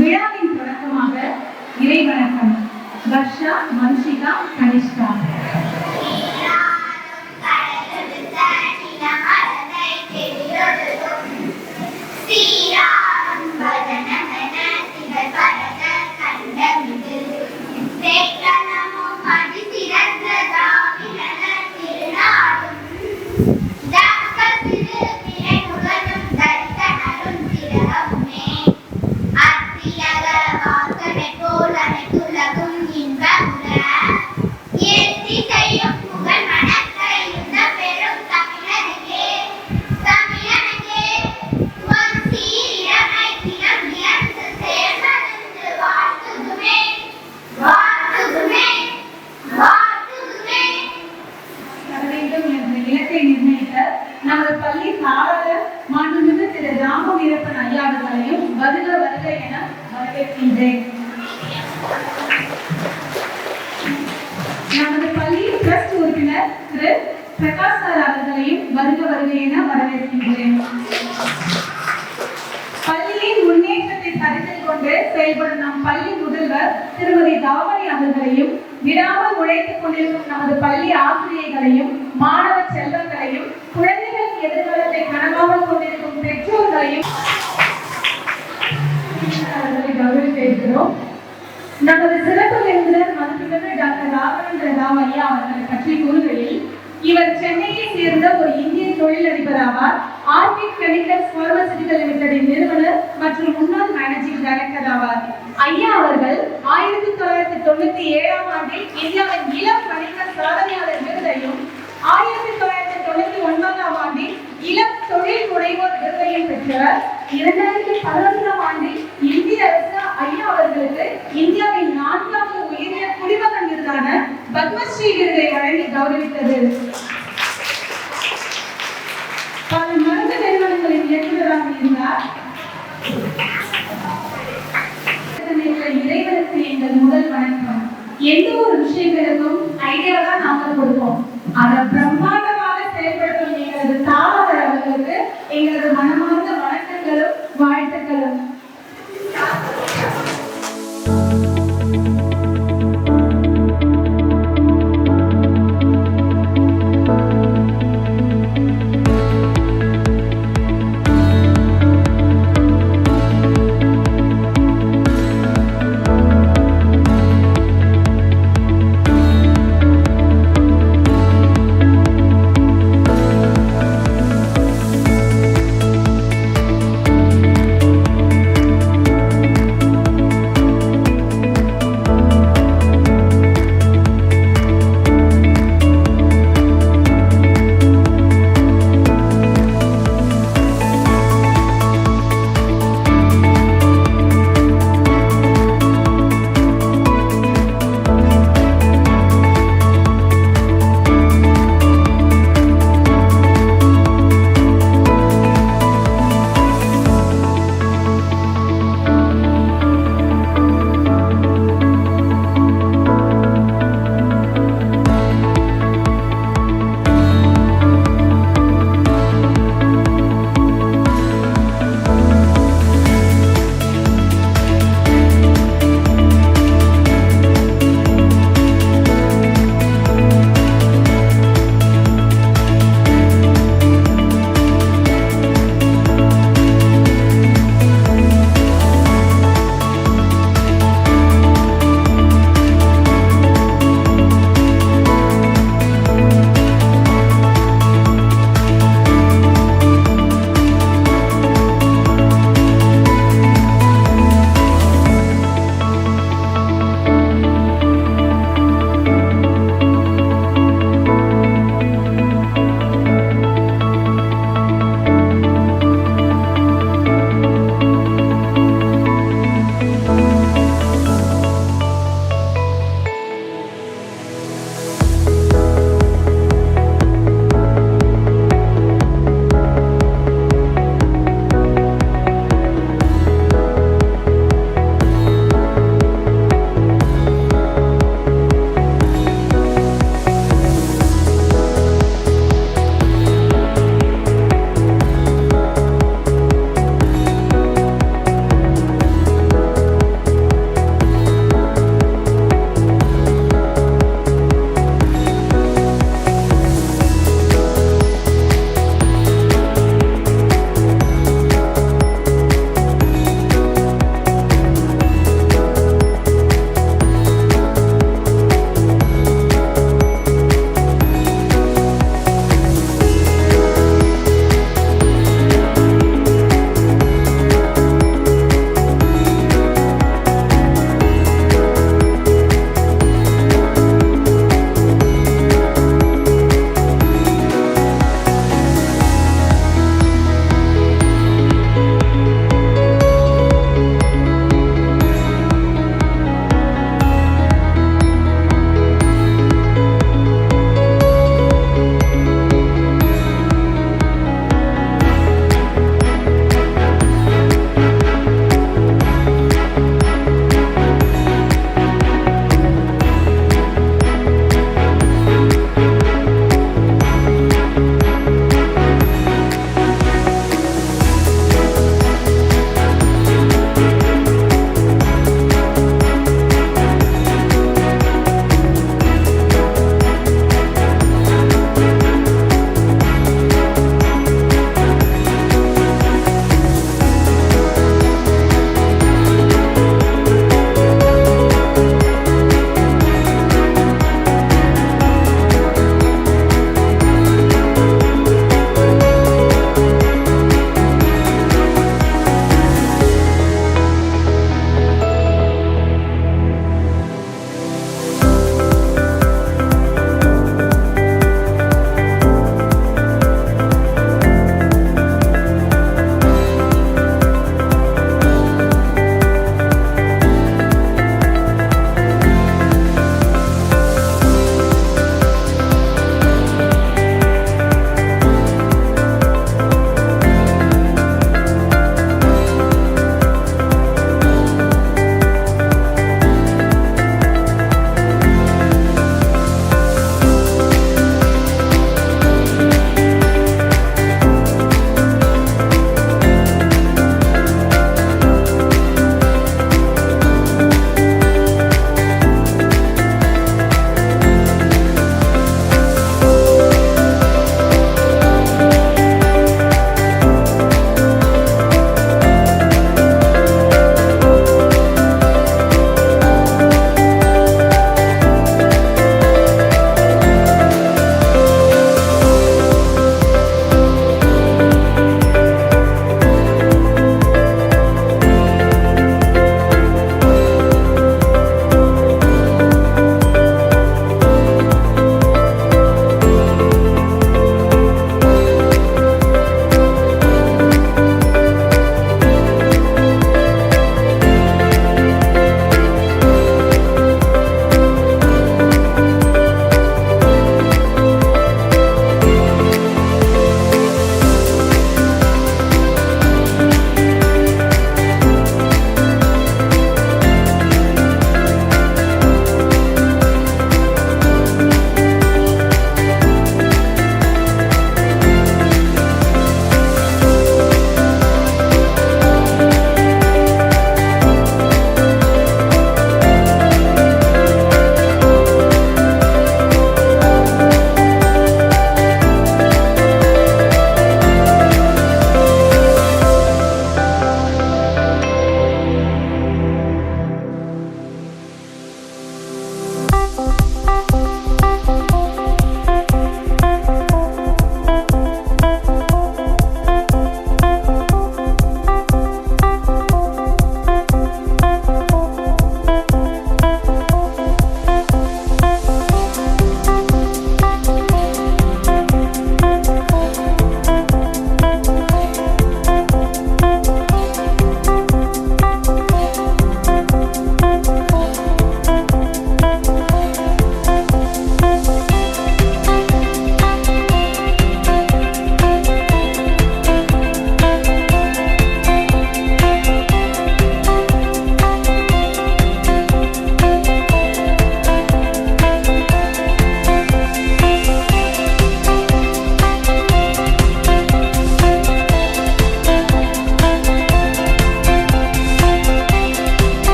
விழாவின் தொடக்கமாக இறைவணக்கம். வர்ஷா, மன்ஷிகா, கனிஷ்கா. நமது பள்ளி தாளர் மாண்புமிகு திரு ராம வீரப்பன் ஐயா அவர்களையும் வருக வருக என வரவேற்கின்றேன். நமது பள்ளி ட்ரஸ்ட் உறுப்பினர் திரு பிரகாஷ் சார் அவர்களையும் வருக வருக என வரவேற்கின்றேன். பள்ளியின் முன்னேற்றத்தை கருத்தில் கொண்டு செயல்படும் நம் பள்ளி முதல்வர் திருமதி தாவணி அவர்களையும், விடாமல் உழைத்துக் கொண்டிருக்கும் நமது பள்ளி ஆசிரியர்களையும், மாணவ செல்வங்களையும், குழந்தைகள் எதிர்காலத்தை கனவாமல் கொண்டிருக்கும் பெற்றோர்களையும் கௌரவிக்கிறோம். நமது சிறப்பு விருந்தினர் மதிப்புமிகு டாக்டர் ராகவேந்திர ராவ் ஐயா அவர்களை பற்றி கூறுகையில், இவர் சென்னையை சேர்ந்த ஒரு இந்திய தொழிலதிபர் ஆவார். ஆர்பிட் கெமிக்கல்ஸ் பார்மசூட்டிக்கல் லிமிடெடின் நிறுவனர் மற்றும் முன்னாள் மேனேஜிங் டைரக்டர் ஆவார். ஐயா அவர்கள் 1997ஆம் ஆண்டில் இந்தியாவின் இளம் வணிகர் சாதனையாளர் விருதையும், 1999ஆம் ஆண்டில் இளம் தொழில் முனைவோர் விருதையும் பெற்றவர். 2011ஆம் ஆண்டில் இந்திய அரசு ஐயா அவர்களுக்கு இந்தியாவின் 4வது உயரிய குடிமகன் விருதான பத்மஸ்ரீ விருதை வழங்கி கௌரவித்தது. பல மருந்து நிறுவனங்களின் இயக்குநராக இருந்தார். இறைவனுக்கு எங்கள் முதல் வணக்கம். எந்த ஒரு விஷயங்களுக்கும் ஐடியா தான் நாங்கள் கொடுப்போம். அதை பிரம்மாண்டமாக செயல்படுத்தும் எங்களது தாளர் அவர்களுக்கு எங்களது மனமார்ந்த வணக்கங்களும் வாழ்த்துக்களும்.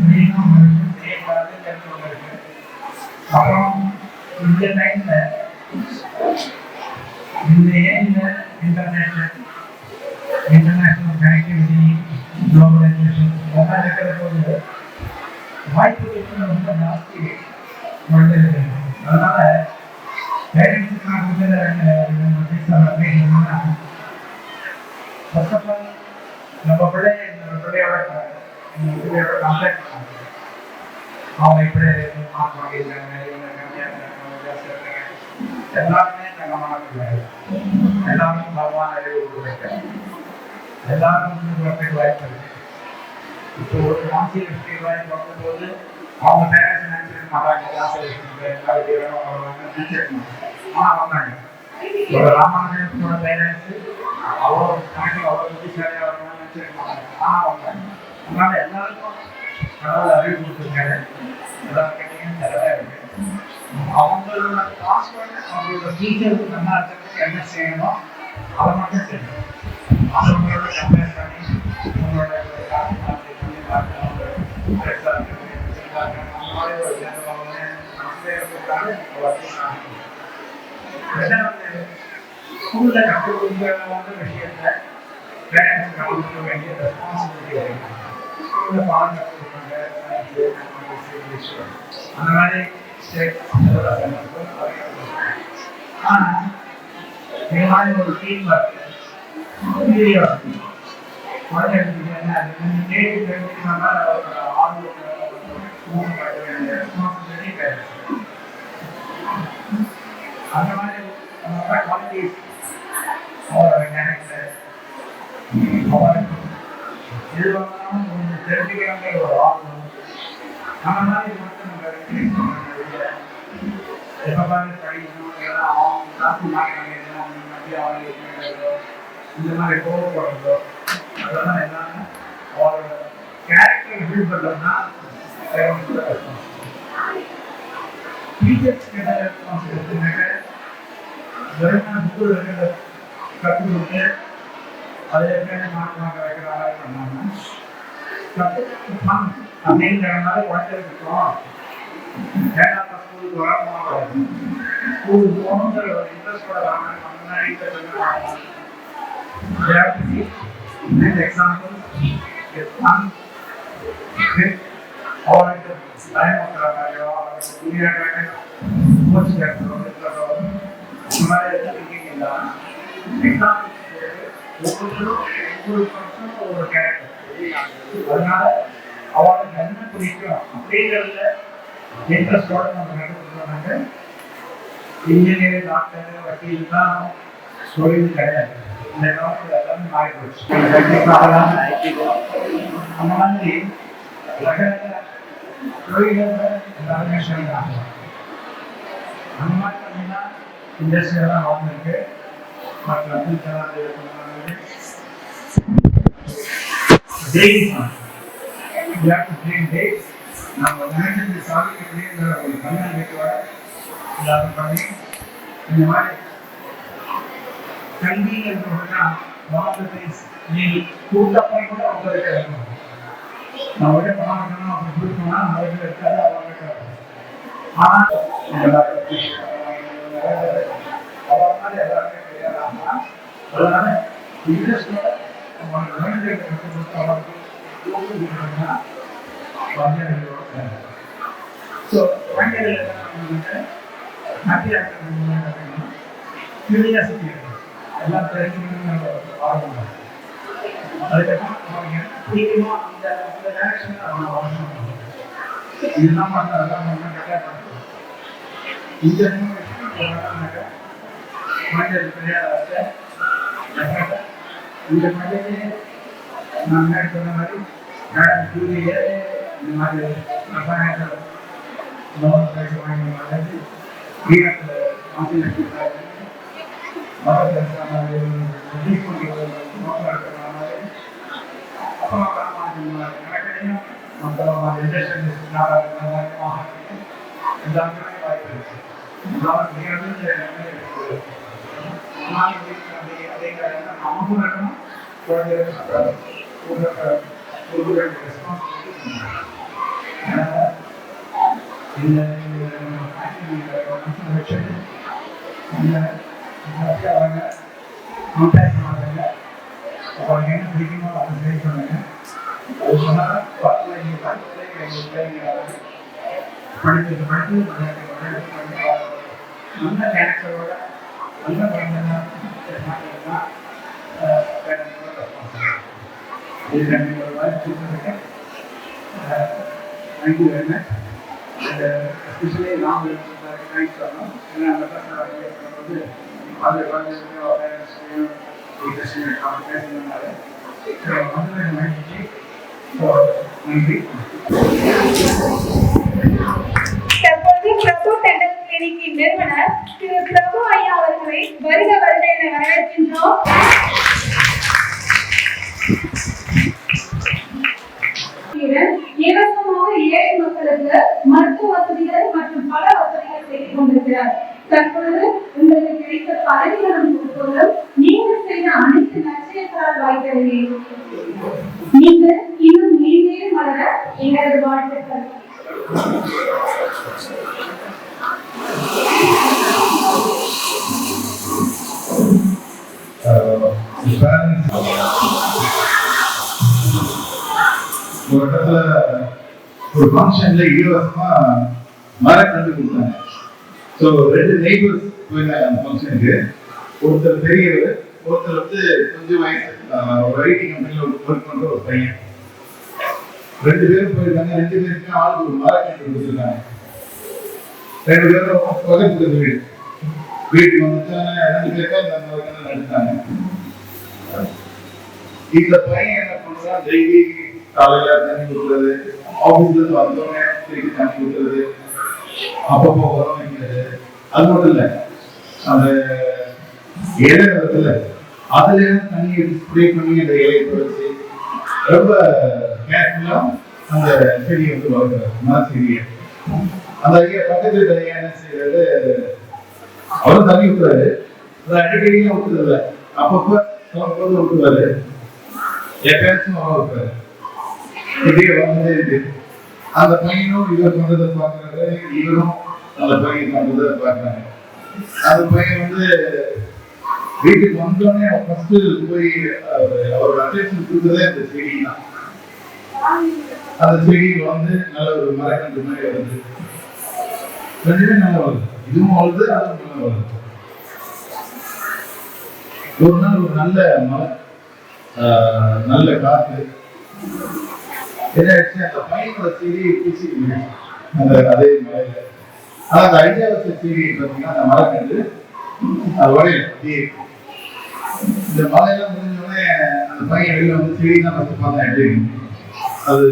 செய்யணும் ஒரு விஷயம் செய்யக்கூடாது தெரிஞ்சவங்க இருக்கு. அப்புறம் இந்த டைம்ல இந்த ஏஜ்ல இன்டர்நேஷனல் கனெக்டிவிட்டி, குளோபலைசேஷன் இதெல்லாம் இருக்கிற போது வாய்ப்புகள் ரொம்ப ஜாஸ்தி குழந்தைகள். அதனால பேரண்ட்ஸுக்கு நான் கொடுக்குற ஃபர்ஸ்ட் ஆஃப் ஆல் நம்ம பிள்ளையோட கான்டாக்ட் அவங்க இப்படி மார்க் வாங்கியிருக்காங்க, இவங்க கம்மியாக இருக்காங்க, ஜாஸ்தியாக இருக்காங்க, எல்லாருமே தங்கமான பிள்ளைகள். எல்லாருக்கும் பகவான் அறிவு கொடுத்துருக்காங்க. எல்லாரும் முன்னுக்கு வாய்ப்பு இருக்கு. இப்போ ஒரு கான்சியஸ்டி வாய்ப்பு பார்க்கும்போது அவங்க பேரண்ட்ஸ் நினைச்சிருக்க மாட்டாங்க, கான்சியஸ்டி எல்லா வித்தியாசம் நினைச்சிருக்க மாட்டாங்க. ஆனால் வந்தாங்க ஒரு ராமானுஜனோட பேரண்ட்ஸ் அவ்வளோ கணக்கு அவ்வளோ புத்திசாலியாக வரணும்னு நினைச்சிருக்க மாட்டாங்க. ஆனால் வந்தாங்க. அதனால எல்லாருக்கும் கடவுள் அறிவு கொடுத்துருக்காரு. எல்லாரும் கேட்டீங்கன்னா நிறையா இருக்கு. அவங்களோட பாஸ்வேர்டு அவங்களோட டீச்சருக்கு நல்லா இருக்கிறதுக்கு என்ன செய்யணும் அதை மட்டும் செய்யணும். அவங்களோட கம்பேர் பண்ணி உங்களோட ஸ்கூல்ல கற்றுக் கொடுக்கிற விஷயத்த பேரண்ட்ஸ் கற்றுக் கொடுக்க வேண்டிய ரெஸ்பான்சிபிலிட்டி இருக்கு. ஸ்கூல்ல பாடம் கற்றுக் கொடுப்பாங்க, அந்த மாதிரி ஆனால் இந்த மாதிரி ஒரு டீம் ஒர்க் குழந்தைகளுக்கு என்ன நேற்று தெரிஞ்சுக்கணும்னா ஆர்வத்தை காட்ட வேண்டிய ரெஸ்பான்சிபிலிட்டி பேரண்ட்ஸ். அந்த மாதிரி குவாலிட்டிஸ் அவரோட கேரக்டர் அவருக்கு எது வந்தாலும் கொஞ்சம் தெரிஞ்சுக்கிறாங்க ஒரு ஆர்வம். அந்த மாதிரி மட்டும் நம்ம எப்போ படிக்கணும் காசு மாட்டாங்க இந்த மாதிரி கோவப்படுறதோ அதெல்லாம் எல்லாமே அவரோட கேரக்டர் பில்ட் பண்ணுறதுனா டீச்சர்ஸ் கிட்ட ரெஸ்பான்சிபிலிட்டினாக்க வெறும் புக்கு இருக்கிறத கற்றுக் கொடுத்து அதில் எப்படி மார்க் வாங்க வைக்கிற மாதிரி பண்ணாமல் கற்றுக்கலாம் அப்படிங்கிறனால குழந்தைகளுக்கும் ஏன்னா ஸ்கூலுக்கு வரணும், ஸ்கூலுக்கு போகணுங்கிற ஒரு இன்ட்ரெஸ்டோட வாங்க எக்ஸாம்பிள் அவருக்கு பயமுறுத்துறாங்க, அவருக்கு புரியாத மூச்சு கேட்கிறோம் இந்த மாதிரி இல்லாமல் எக்ஸாம்பிள் ஒவ்வொருத்தரும் ஒவ்வொரு பர்சனும் ஒவ்வொரு கேரக்டர். அதனால அவளுக்கு என்ன பிடிக்கும் அப்படிங்கிறதுல இன்ட்ரெஸ்டோட நம்ம நடந்துருந்தாங்க. இன்ஜினியர், டாக்டர், வக்கீல் தான் தொழில் கிடையாது. இந்த காலத்தில் எல்லாமே மாறி போச்சு. அந்த மாதிரி தொழில்கள் எல்லாருமே செய்யறாங்க. அந்த மாதிரி பார்த்தீங்கன்னா இண்டஸ்ட்ரியெல்லாம் வளர்ந்துருக்கு. டாக்டர் அப்துல் கலாம் நம்ம நினைச்சது சாதிக்கக்கூடிய ஒரு தன்னம்பிக்கையோட எல்லாரும் பண்ணி இந்த மாதிரி கல்வி என்றா வாழ்க்கை நீ கூட்டப்பை கூட அவங்களுக்கு இருக்கணும். நான் ஒரே பணம் வைக்கணும் அப்படி கொடுக்கணும்னா அவர்கள் இருக்காது, அவங்க ஆனால் அவரால் எல்லாருமே கிடையாதுன்னா அதனால இன்ட்ரெஸ்டோட குழந்தைகளை கற்றுக் கொடுத்து அவருக்கு ஊக்குவிக்கணும்னா குழந்தைகளோட ஸோ குழந்தைகள் ஹாப்பியாக இருக்கணும், கியூரியாசிட்டி இருக்கணும், எல்லாம் தெரிஞ்சுக்கணும்னு ஆர்வம் தான். அதுக்கப்புறம் அவங்க என்ன பிடிக்குமோ அந்த டைரக்ஷனில் அவங்க வரணும். இதெல்லாம் பண்ண அதெல்லாம் பண்ணால் கரெக்டாக பண்ணுறோம். இந்த குழந்தைகள் கிடையாது. இந்த குழந்தைங்க நான் முன்னாடி சொன்ன மாதிரி மேடம் ஜூலியே இந்த மாதிரி ரசாயனத்தில் லோன் பேச வாங்கி மாதிரி வீரத்தில் கான்சன்ட்ரேட் மதத்தில் மாதிரி நோக்கம் இருக்கிற மாதிரி அப்புறம் கணக்கையும் மற்ற இண்டஸ்ட்ரியல் எல்லாருமே வாய்ப்பு இருக்கு. நமக்கும் இருக்கணும், குழந்தைகளுக்கு ரெஸ்பான்சிபிலிட்டி இந்த அவங்க கான்டாக்ட் பண்ணாங்க. அப்புறம் என்ன பிடிக்குமோ அதை சரி சொன்னாங்க. அது சொன்னால் படித்து நல்ல கேரக்டரோட நல்ல குழந்தைங்க இது ஒரு வாய்ப்பு கொடுத்துருக்கேன். Thank you very much. And especially நாங்கள் தேங்க்ஸ் சொல்லணும். ஏன்னா அந்த பசங்க வந்து அந்த குழந்தைங்க அவேர்னஸ்லையும் பேசினால வந்து மகிழ்ச்சி. நன்றி. தற்போது பிரபு டெண்டல் கிளினிக்கின் நிறுவனர் திரு பிரபு ஐயா அவர்களை வருக வருக என வரவேற்கின்றோம். இலவசமாக ஏழை மக்களுக்கு மருத்துவ வசதிகள் மற்றும் பல வசதிகள் செய்து கொண்டிருக்கிறார். தற்பொழுது உங்களுக்கு கிடைத்த பதவிகளும் பொறுப்புகளும் நீங்கள் செய்த அனைத்து நற்செயல்களால் வாய்த்தது. நீங்கள் இன்னும் மேன்மேலும் வளர எங்களது வாழ்த்துக்கள். ஒரு இடத்துல ஒரு ஃபங்க்ஷன்ல இலவசமா மரம் கண்டு கொடுத்தாங்க. ஸோ 2 நெய்பர்ஸ் போயிருந்தாங்க அந்த ஃபங்க்ஷனுக்கு. ஒருத்தர் பெரியவர், ஒருத்தர் வந்து கொஞ்சம் வயசு ஒரு ஐடி கம்பெனியில் ஒர்க் பண்ற ஒரு பையன். 2 பேரும் போயிருக்காங்க. 2 பேருக்குமே ஆளுக்கு ஒரு மரம் கண்டு கொடுத்துருக்காங்க. 2 பேரும் பக்கத்து வீடு. வீட்டுக்கு வந்துட்டாங்க. 2 பேருக்கும் அந்த மரம் நடுத்தாங்க. இந்த பையன் என்ன பண்றான், டெய்லி காலையில தண்ணி ஊற்றுறது, ஆபீஸ்ல இருந்து வந்தோடனே திருப்பி தண்ணி ஊற்றுறது, அப்பப்போ உரம் வைக்கிறது. அது மட்டும் இல்லை, அந்த இலை வருதுல அதுல தண்ணி எடுத்து ஸ்ப்ரே பண்ணி அந்த இலையை துடைச்சி ரொம்ப கேர்ஃபுல்லா அந்த செடியை வந்து வளர்க்குறாரு, மர செடியை. அந்த ஐயா பக்கத்து ஐயா என்ன செய்யறது, அவரும் தண்ணி ஊற்றுறாரு. அதை அடிக்கடியும் ஊற்றுறது இல்லை, அப்பப்போ ஊற்றுவாரு. எப்பயாச்சும் வர வைப்பாரு. இப்படியே வந்துட்டே இருக்கு. அந்த பையனும் இவர் பண்றதை பார்க்கறாரு, இவரும் அந்த பையன் பண்றதை பார்க்கறாங்க. அந்த பையன் வந்து வீட்டுக்கு வந்தோடனே ஃபர்ஸ்ட் போய் அவரோட அட்டென்ஷன் கொடுத்ததே அந்த செடி தான். அந்த செடி வந்து நல்ல ஒரு மரக்கன்று மாதிரி வருது. 2மே நல்லா வருது. இதுவும் வருது, அதுவும் நல்லா வருது. ஒரு நாள் ஒரு நல்ல மழை, நல்ல காத்து என்னாச்சு, அந்த பையனோட செடியை பிடிச்சிருக்கு அந்த அதே மலையில. ஆனா அந்த ஐயாவச செடி பார்த்தீங்கன்னா அந்த மரக்கன்று அது வரையில இந்த மலையெல்லாம் முடிஞ்சோடனே அந்த பையன் வெளியில வந்து செடி தான் பார்த்துப்பாங்க. அது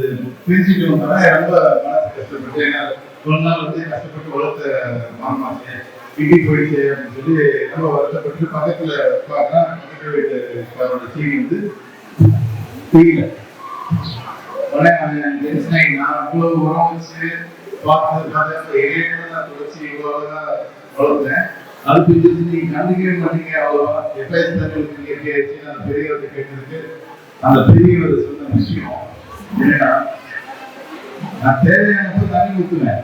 பிரிச்சுட்டு வந்தோடனே ரொம்ப மனசு கஷ்டப்பட்டு, ஏன்னா ஒரு நாள் வந்து கஷ்டப்பட்டு வளர்த்த மாமாசை இப்படி போயிடுச்சு அப்படின்னு சொல்லி ரொம்ப வருத்தப்பட்டு பக்கத்துல பார்க்கலாம். பக்கத்து வீட்டுக்காரோட செடி வந்து தெரியல. உடனே அவன் டென்ஷன் ஆகி, நான் அவ்வளவு உரம் வச்சு பார்த்து இலையெல்லாம் துளைச்சி இவ்வளவுதான் வளர்த்தேன், அது பிரிஞ்சு நீங்க கண்டுக்கவே மாட்டீங்க, அவ்வளவா எப்பயாச்சும் தண்ணி இயற்கையாச்சு. அந்த பெரியவர்கிட்ட கேட்டதுக்கு அந்த பெரியவர் சொன்ன விஷயம் என்னன்னா, நான் தேவையானப்போ தண்ணி ஊற்றுவேன்,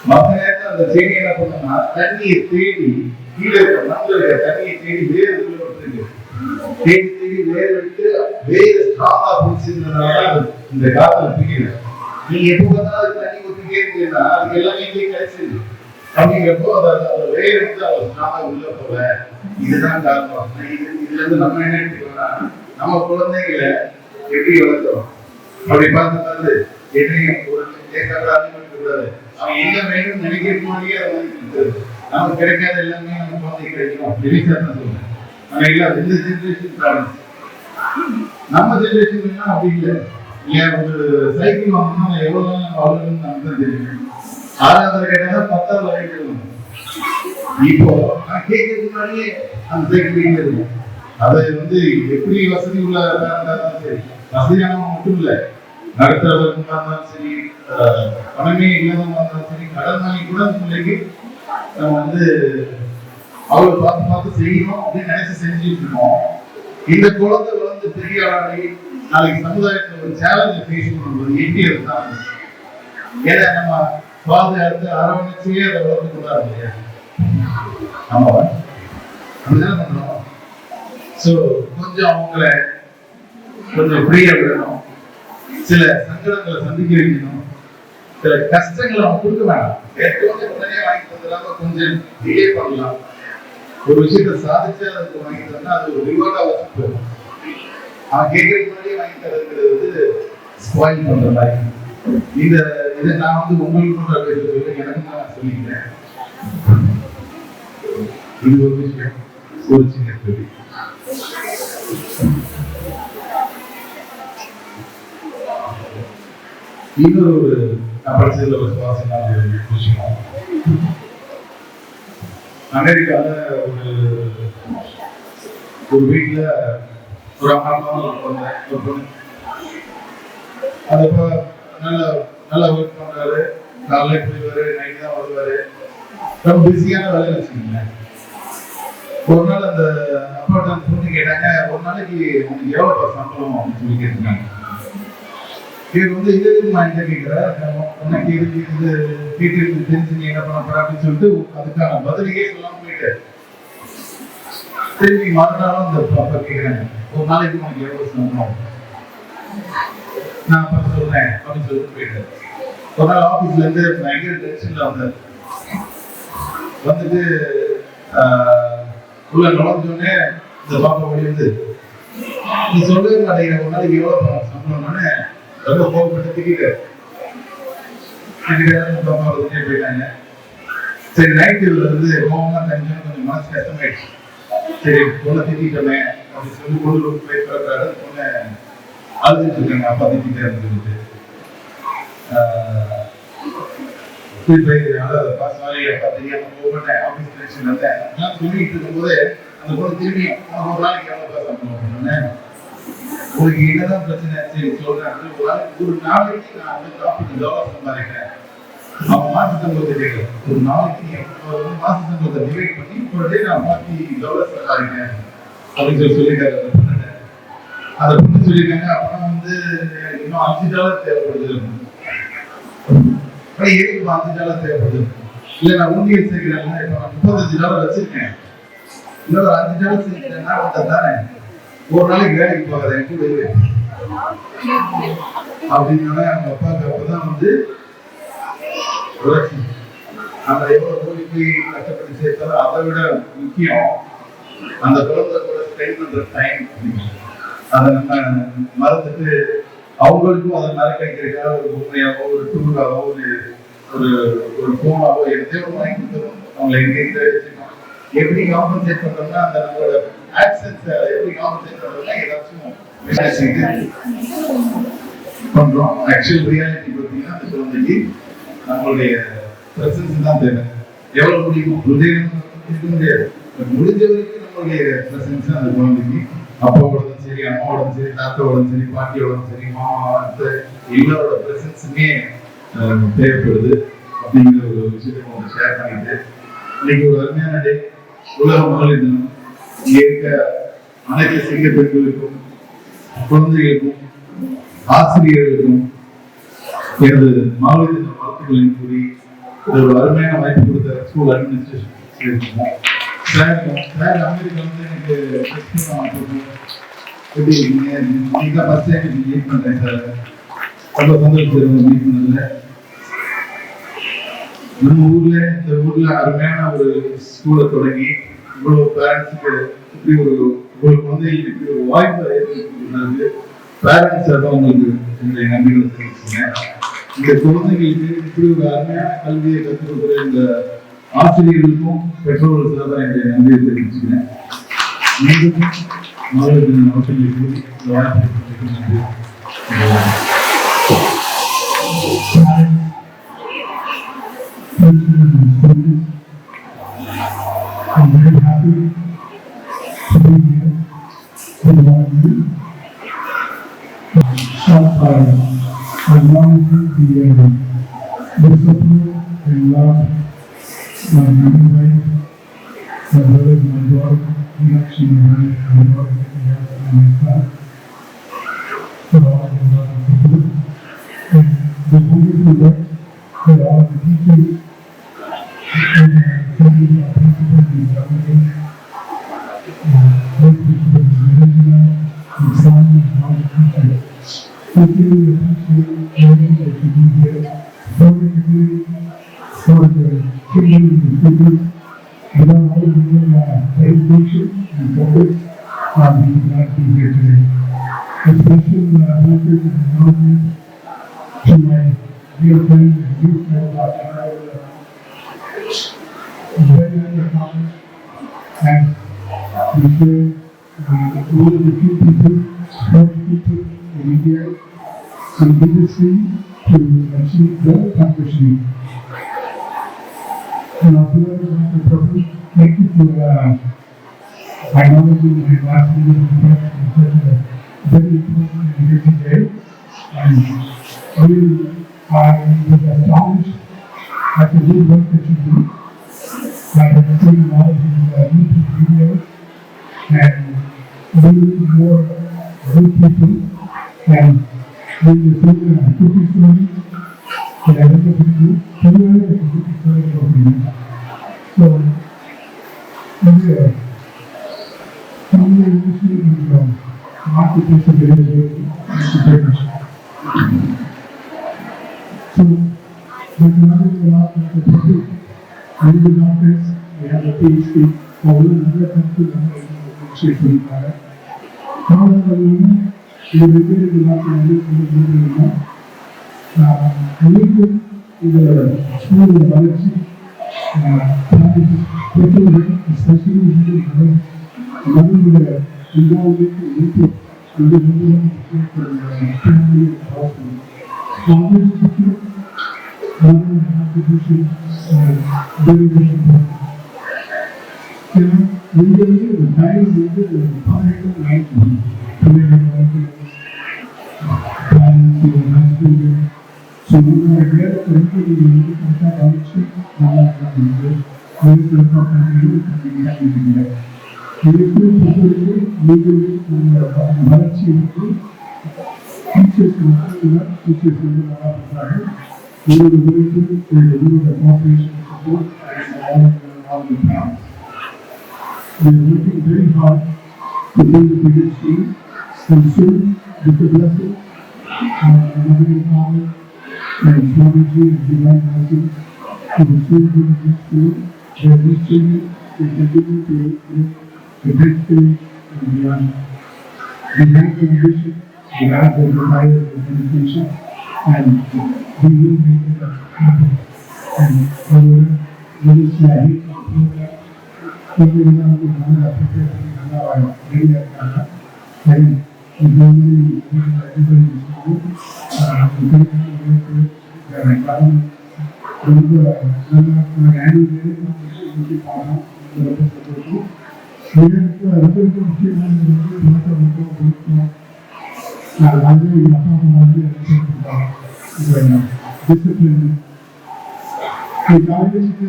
மற்ற நேரத்தில் அந்த செடி என்ன பண்ணா தண்ணியை தேடி கீழே இருக்க மண்ணில் இருக்க தண்ணியை தேடி வேறு விட்டுருக்கு. தேடி தேடி வேறு விட்டு வேறு ஸ்ட்ராங்கா பிடிச்சிருந்ததுனால இந்த காத்துல பிடிக்கல. நீங்க எப்ப பார்த்தாலும் தண்ணி ஊற்றிட்டே இருக்கீங்கன்னா அதுக்கு எல்லாமே இங்கே கிடைச்சிருக்கு. அப்படிங்கிறப்போ அந்த வேறு வந்து அவர் ஸ்ட்ராங்கா உள்ள போல. இதுதான் காரணம். இதுல இருந்து நம்ம என்ன எடுத்துக்கோன்னா, நம்ம குழந்தைகளை எப்படி வளர்க்கிறோம் அப்படி பார்த்து பார்த்து எதையும் ஒரு கூடாது. அவன் என்ன வேணும்னு நினைக்கிறதுக்கு முன்னாடியே அதை நமக்கு கிடைக்காத எல்லாமே நம்ம குழந்தைக்கு கிடைக்கும். வெளிச்சாதான் சொல்லுவேன். ஆனா இல்ல, இந்த ஜென்ரேஷன் ப்ராப்ளம். நம்ம ஜென்ரேஷன் அப்படி இல்லை. ஏன் ஒரு சைக்கிள் வாங்கணும்னா எவ்வளவு நம்ம அவ்வளவுன்னு நமக்கு தான் தெரியும். 6வது கேட்டா 10வது வரைக்கும். இப்போ நான் கேட்கறதுக்கு முன்னாடியே அந்த சைக்கிள் இருக்கும். அதை வந்து எப்படி வசதி உள்ள இருந்தாலும் சரி, வசதியானவங்க மட்டும் இல்லை, நடுத்தரவர்களா இருந்தாலும் சரி, பணமே இல்லாதவங்க இருந்தாலும் சரி, கடன் வாங்கி கூட பிள்ளைக்கு நம்ம வந்து அவ்வளவு பார்த்து பார்த்து செய்யணும் அப்படின்னு நினைச்சு செஞ்சுட்டு இருக்கோம். இந்த குழந்தை வளர்ந்து பெரிய ஆளாகி நாளைக்கு சமுதாயத்தில் ஒரு சேலஞ்சை ஃபேஸ் பண்ணும்போது எப்படி இருந்தாங்க. ஏன்னா நம்ம பாதுகாத்து அரவணைச்சியே அதை வளர்த்து கொண்டாரு இல்லையா? ஆமாவா? அப்படிதான் பண்றோம். ஸோ கொஞ்சம் அவங்கள கொஞ்சம் ஃப்ரீயா விடணும், சில சங்கடங்களை சந்திக்க வைக்கணும், சில கஷ்டங்களை அவங்க கொடுக்க வேண்டாம். கொஞ்சம் உடனே வாங்கி தந்துடாம கொஞ்சம் டிலே பண்ணலாம். ஒரு விஷயத்தை சாதிச்சு அதுக்கு வாங்கி தந்தா அது ஒரு ரிவார்டா வச்சு போகும். அவன் கேட்கறதுக்கு முன்னாடியே வாங்கி தரதுங்கிறது வந்து ஸ்பாயில் பண்ற மாதிரி. இதை நான் வந்து உங்களுக்கு எனக்கு நான் சொல்லிக்கிறேன். இது ஒரு விஷயம், ஒரு சின்ன கேள்வி. இன்னொரு ஒரு படிச்சதுல ஒரு சுவாரஸ்யமான விஷயம். அமெரிக்கால ஒரு வீட்டுல ஒரு அம்மா ஒரு பொண்ணு அதப்ப நல்லா ஒர்க் பண்றாரு. காலையில போயிடுவாரு, நைட்டு தான் வருவாரு. ரொம்ப பிஸியான வேலை வச்சுக்கோங்க. ஒரு நாள் அந்த அப்பாட்ட அந்த பொண்ணு கேட்டாங்க, ஒரு நாளைக்கு உங்களுக்கு எவ்வளவு சம்பளம் அப்படின்னு சொல்லி கேட்டிருக்காங்க. இவர் வந்து இது நான் என்ன கேட்கிறேன், உனக்கு இதுக்கு இது வீட்டுக்கு தெரிஞ்சு நீ என்ன பண்ண போற அப்படின்னு சொல்லிட்டு அதுக்கான பதிலையே சொல்லாம போயிட்டு திரும்பி மறுநாளும் அந்த அப்பா கேட்கிறாங்க, ஒரு நாளைக்கு உனக்கு எவ்வளவு சம்பளம்? நான் அப்ப சொல்றேன் அப்படின்னு சொல்லிட்டு போயிட்டேன். ஒரு நாள் ஆபீஸ்ல இருந்து பயங்கர டென்ஷன்ல வந்தார். வந்துட்டு உள்ள நுழைஞ்சோடனே இந்த பாப்பா ஓடி வந்து நீ சொல்லவே மாட்டேங்கிற, ஒரு நாளைக்கு எவ்வளவு சம்பளம்னு ரொம்ப கோபப்பட்டு திட்டாரு. பாப்பா வந்துட்டே போயிட்டாங்க. சரி, நைட்டு வந்து கோபமா தனிஞ்சோன்னு கொஞ்சம் மனசு கஷ்டமாயிடுச்சு. சரி, பொண்ணை திட்டமே அப்படின்னு சொல்லி கொண்டு போய் பிறக்கிறாரு. பொண்ணை அழுதுட்டு இருக்காங்க, அப்பா திட்டாரு சொல்லிட்டு சொல்லிட்டு இருக்கும்போது அந்த பொண்ணு திரும்பி ஒரு நாளைக்கு எவ்வளவு சம்பளம், உங்களுக்கு என்னதான் பிரச்சனை? சரி சொல்றேன், ஒரு நாளைக்கு நான் வந்து $40 சம்பாதிக்கிறேன். அவன் மாச சம்பளத்தை கேட்கல, ஒரு நாளைக்கு மாச சம்பளத்தை டிவைட் பண்ணி இப்பொழுதே நான் $40 சம்பாதிக்கிறேன் அப்படின்னு சொல்லிட்டாரு அந்த பொண்ணு. அதை பொண்ணு சொல்லியிருக்காங்க, அப்பனா வந்து இன்னும் $5 தேவைப்படுது. எதுக்கு $5 தேவைப்படுது? இல்ல நான் ஊதியம் சேர்க்கிறேன்னா இப்ப நான் $35 வச்சிருக்கேன், இன்னொரு $5 சேர்க்கிறேன்னா தானே ஒரு நாளைக்கு வேலைக்கு போகாத எனக்கு வெளியே அப்படின்னு அவங்க அப்பாவுக்கு அப்பதான் வந்து அந்த எவ்வளவு கூலி போய் கஷ்டப்பட்டு சேர்த்தாலும் அதை விட முக்கியம் அந்த குழந்தை கூட ஸ்பெண்ட் பண்ற டைம். அதை நம்ம மறந்துட்டு அவங்களுக்கும் அதை மறக்கடிக்கிறதுக்காக ஒரு பொம்மையாவோ ஒரு டூராவோ ஒரு போனாவோ எதையோ வாங்கி கொடுத்துரும். அவங்களை எங்கே எப்படி காம்பன்சேட் பண்றோம்னா அந்த நம்மளோட ஆக்சன்ஸ் எப்படி காம்பன்சேட் பண்றோம்னா ஏதாச்சும் பண்றோம். ஆக்சுவல் ரியாலிட்டி பார்த்தீங்கன்னா அந்த குழந்தைக்கு நம்மளுடைய பிரசன்ஸ் தான் தேவை. எவ்வளவு முடியும் இருக்க முடியாது, முடிஞ்ச வரைக்கும் நம்மளுடைய பிரசன்ஸ் அந்த குழந்தைக்கு அப்பாவோடதும் சரி, அம்மாவோடதும் சரி, தாத்தாவோடதும் சரி, பாட்டியோடதும் சரி, மாமா எல்லாரோட பிரசன்ஸுமே தேவைப்படுது அப்படிங்கிற ஒரு விஷயத்தை கொஞ்சம் ஷேர் பண்ணிட்டு இன்னைக்கு ஒரு அருமையான டே, உலக மகளிர் தினம். இங்க இருக்க அனைத்து சிங்க பெண்களுக்கும், குழந்தைகளுக்கும், ஆசிரியர்களுக்கும் எனது மகளிர் தின வாழ்த்துக்களின் கூறி ஒரு அருமையான வாய்ப்பு கொடுத்த ஸ்கூல் அட்மினிஸ்ட்ரேஷன் சார் அமெரிக்கா வந்து எனக்கு எப்படி இருக்கீங்க? நீங்க ஃபர்ஸ்ட் டைம் மீட் பண்றேன் சார், ரொம்ப சந்தோஷம் மீட் பண்ணல. நம்ம இந்த ஊர்ல அருமையான ஒரு ஸ்கூலை தொடங்கி இவ்வளவு பேரண்ட்ஸுக்கு இப்படி இவ்வளவு குழந்தைகளுக்கு இப்படி ஒரு வாய்ப்பு ஏற்படுத்தி பேரண்ட்ஸ் உங்களுக்கு என்னுடைய நன்றிகளை தெரிவிச்சுங்க. இந்த குழந்தைகளுக்கு இப்படி ஒரு அருமையான கல்வியை கற்றுக் கொடுக்குற இந்த ஆசிரியர்களுக்கும் பெற்றோர்களுக்கு தான் என்னுடைய நன்றியை தெரிவிச்சுக்கிறேன். மீண்டும் மகளிர் தின நோக்கங்களுக்கு இந்த வாய்ப்பு நன்றி. I'm very happy to be here with all of you. Shot by acknowledging the support and love of my wife, as well as my daughter, Meenakshi, my daughter, and my son, for all of the support. And the movie to that, with all the teachers and principals and government. Both principals and management, and some and all the teachers. We really appreciate everything that you do here for the community, for the children and the students. Without all of your dedication and focus, we would not be here today. A special message and acknowledgement to my dear friend and new friend, Dr. Very accomplished and we share all of the few people, 40 people in India, some leadership to achieve the accomplishment. And after that, Dr. Prabhu, thank you for acknowledging my last meeting in India on such a very important and busy day. And really, I was astonished at the good work that you do. I have seen a lot of YouTube videos and really more good people and when you see the cookie story, the element of the group, everywhere the cookie story is opening. So, yeah, some initially from marketplace of the papers. So, there's another lot of the public. In the office, we have a PhD, or another country, however, we repeated the last language in the school of biology, especially in the involvement in the family and household. Another contribution very, very important. We are the time we did the political life so we are aware of everybody in the country, we will be working to review the cooperation support and all the plans. We are working very hard to build the biggest team and soon with the blessing Nagari Power and Swamiji and Divine Mercy to the children of this school, where these children will continue to live the great spirit and beyond. We have the ambition, we have the desire of education, and we will make it happen. And our little slide, every one of the and we normally everybody is good. We take discipline. The guidance is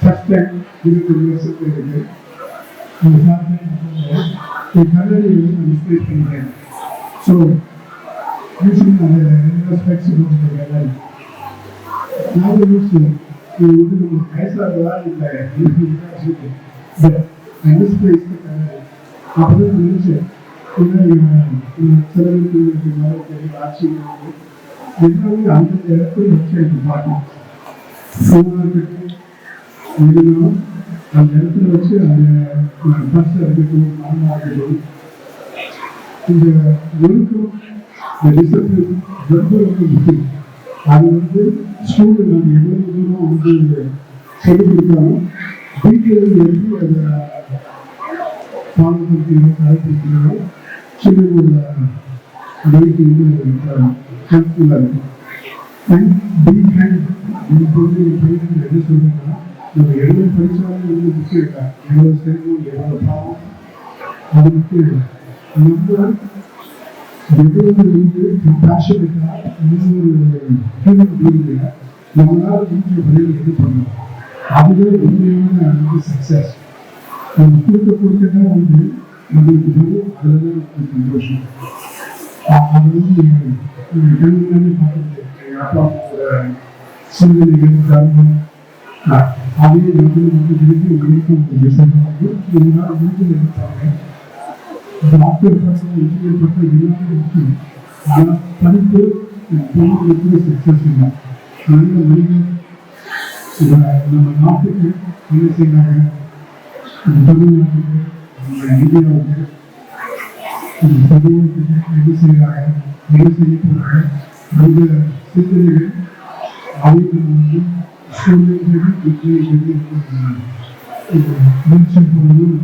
first time we will do a separate so using aspects of the life. Now we use we would do but in this place after the music அந்த இடத்துல வச்சு அந்த bus இருக்கட்டும் மரணம் ஆகட்டும் இந்த ஒழுக்கம் இந்த டிசிப்ளின் ரொம்ப ரொம்ப முக்கியம். அது ஸ்கூலில் நம்ம எவ்வளவு தூரம் சொல்லிக் கொடுத்தாலும் வீட்டில் எப்படி அதை பாதுகாக்கிறோம் கடைப்பிடிக்கிறோம் சின்னோட லைஃப் ஹெல்ப்ஃபுல்லாக இருக்கும். அண்ட் பி ஹேண்ட் இப்போது எது சொல்றீங்கன்னா நம்ம எவ்வளோ படித்தாலும் முக்கியம் இல்லை, எவ்வளோ செல்வம் எவ்வளோ பாவம் அது முக்கியம் இல்லை. நம்ம எவ்வளவு கம்பேஷனேட்டாக இன்னொரு ஹியூமன் பீயிங்கில் நம்மளால் முடிஞ்ச வழியில் இது பண்ணணும். அதுவே உண்மையான சக்ஸஸ். நம்ம கொடுக்க தான் நம்மளுக்கு வரும், அதில் தான் நமக்கு சந்தோஷம். அது வந்து எல்லாமே பார்த்துட்டு எங்கள் அப்பா அம்மாவோட சிந்தனைகள் கர்மம் அதே வந்து திருப்பி உங்களுக்கும் சொல்லுவாங்க இதனால் வீட்டில் இருப்பாங்க டாக்டர் பசங்க இன்ஜினியர் பசங்க எல்லாமே முக்கியம் ஆனால் படிப்பு பொண்ணுங்களுக்கு சக்ஸஸ் இல்லை நல்ல மனிதன் நம்ம நாட்டுக்கு என்ன செய்கிறாங்க தமிழ்நாட்டுக்கு நம்ம இந்தியாவுக்கு சமூகத்துக்கு என்ன செய்கிறாங்க என்ன செய்ய போகிறாங்க அந்த சிந்தனைகள் அவர்கள் வந்து சூழ்நிலைகள் விஜயங்கள் மென்ஷன் பண்ணுவது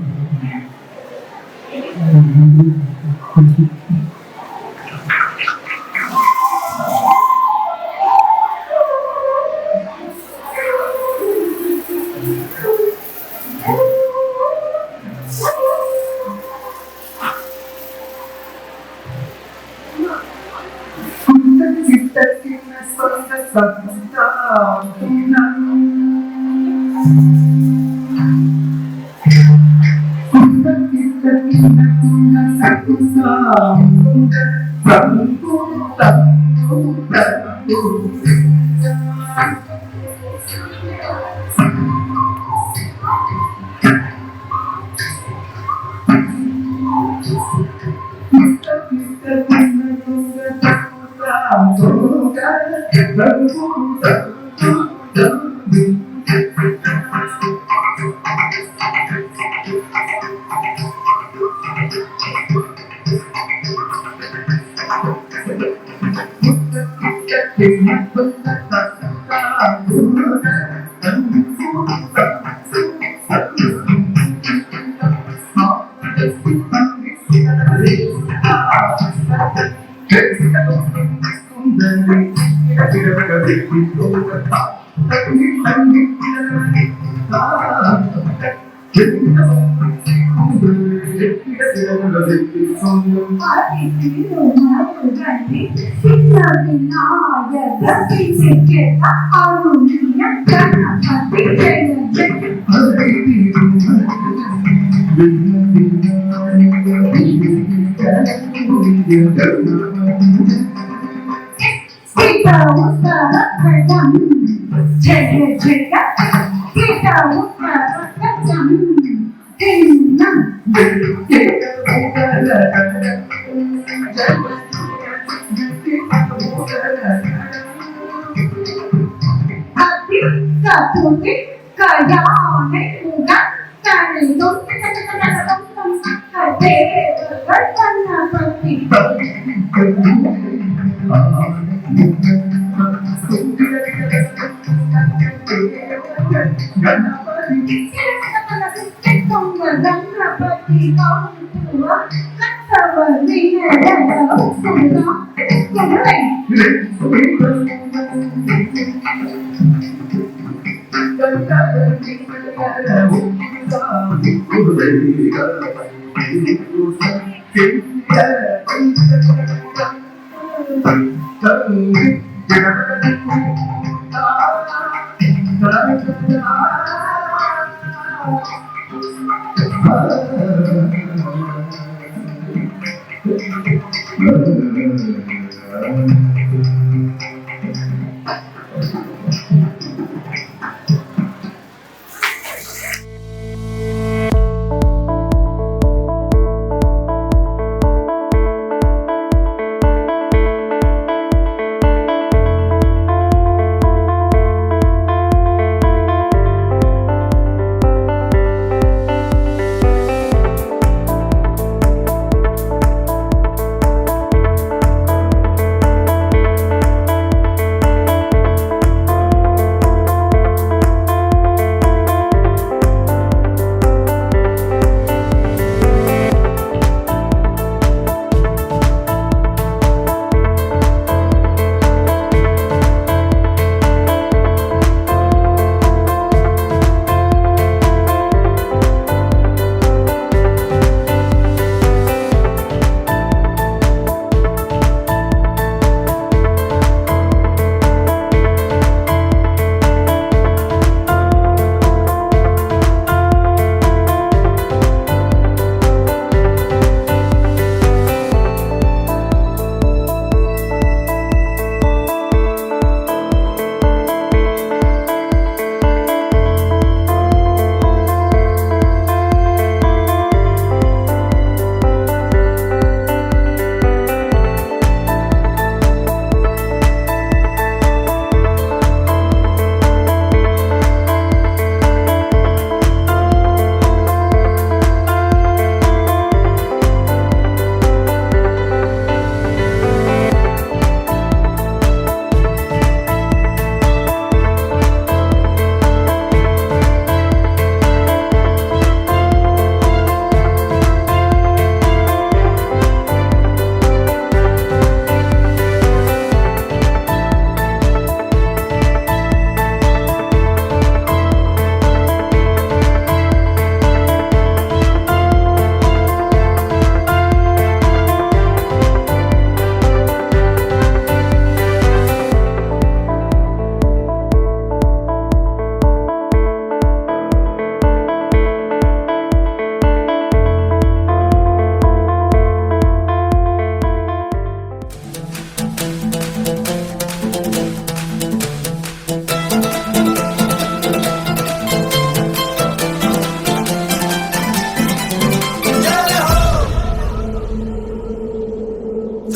आजा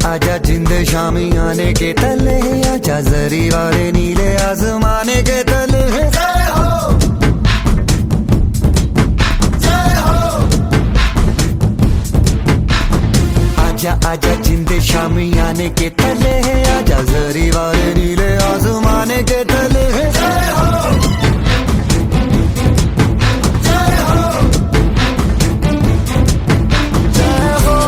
आजा जिंद शामी आने के तले, आजा जरी वाले नीले आसमाने के तले। जय हो, जय हो। आजा आजा जिंद शामी आने के तले, आजा जरी वाले नीले आसमाने के तले। जय हो, जय हो, जय हो।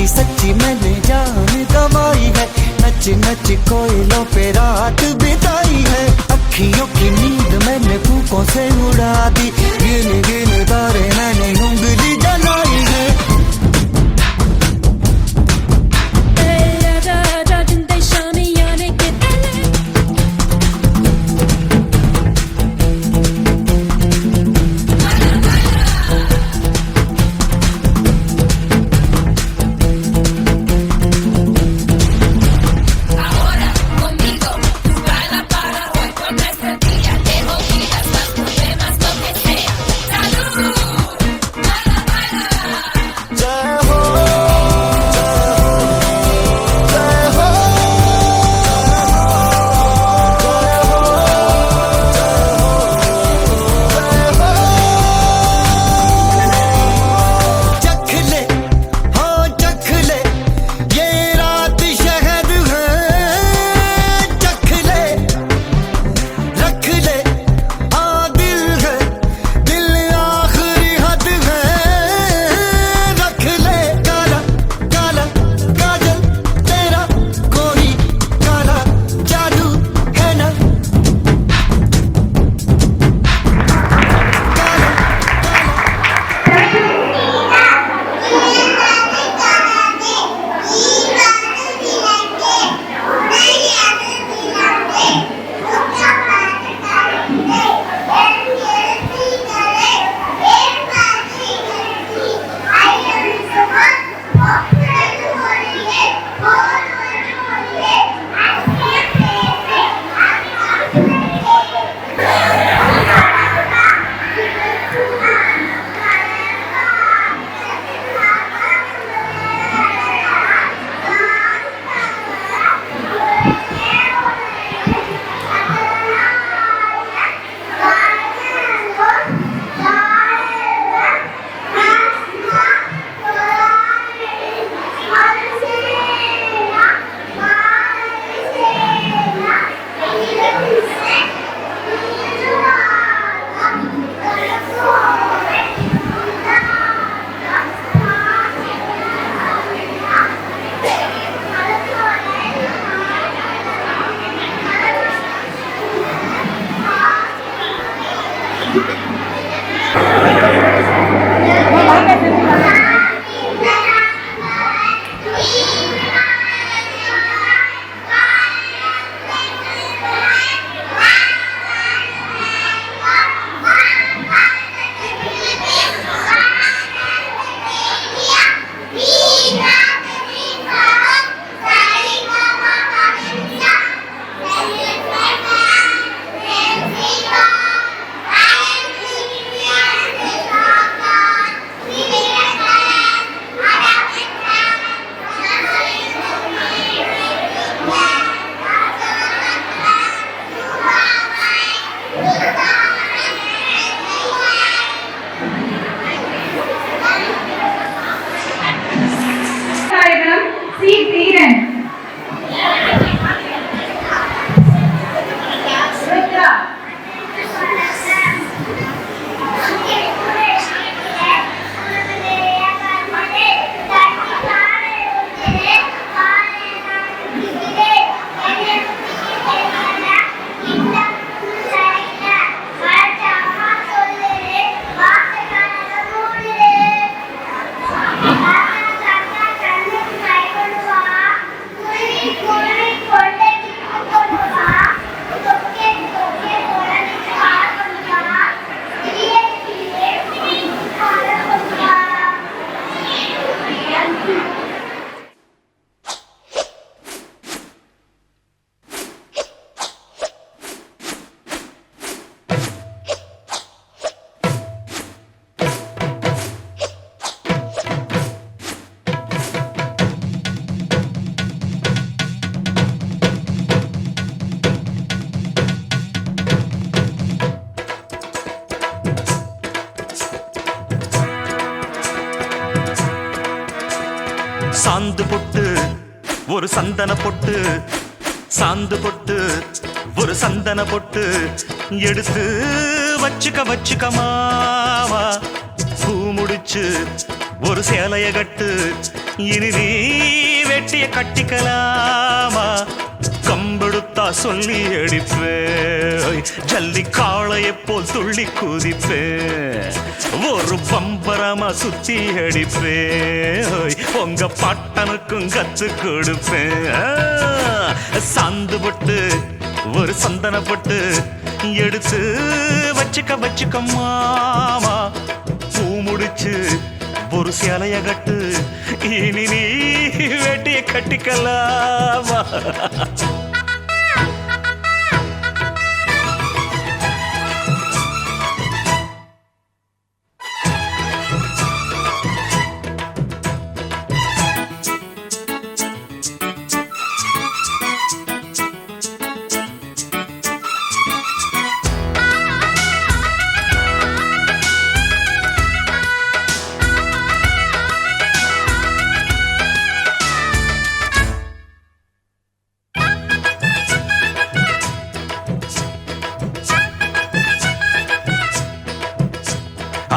सच्ची मैंने जान गवाई है, नच नच कोयलों पे रात बिताई है। अखियों की नींद मैंने फूकों से उड़ा दी, गिन गिन तारे मैंने उंगली जलाई है। आजा आजा जिंद शामी आने के तले। Ahora conmigo, tú baila para hoy por nuestra día. Te olvidas más problemas, lo que sea. ¡Salud! சாந்து பொட்டு ஒரு சந்தன பொட்டு, சாந்து பொட்டு ஒரு சந்தன பொட்டு எடுத்து வச்சுக்க வச்சுக்க மாவா. பூ முடிச்சு ஒரு சேலைய கட்டு, இனி நீ வெட்டிய கட்டிக்கலாமா. கம்பெடுத்தா சொல்லி அடிப்பேன், ஜல்லி காளையை போல் துள்ளி குதிப்பேன், ஒரு பம்பரமா சுத்தி அடிப்பேன், உங்க பாட்டனுக்கும் கத்து கொடுப்பேன். சாந்து பொட்டு ஒரு சந்தன பொட்டு எடுத்து வச்சுக்க வச்சுக்க மாமா. பூ முடிச்சு ஒரு சேலைய கட்டு, இனி நீ வேட்டிய கட்டிக்கலாமா.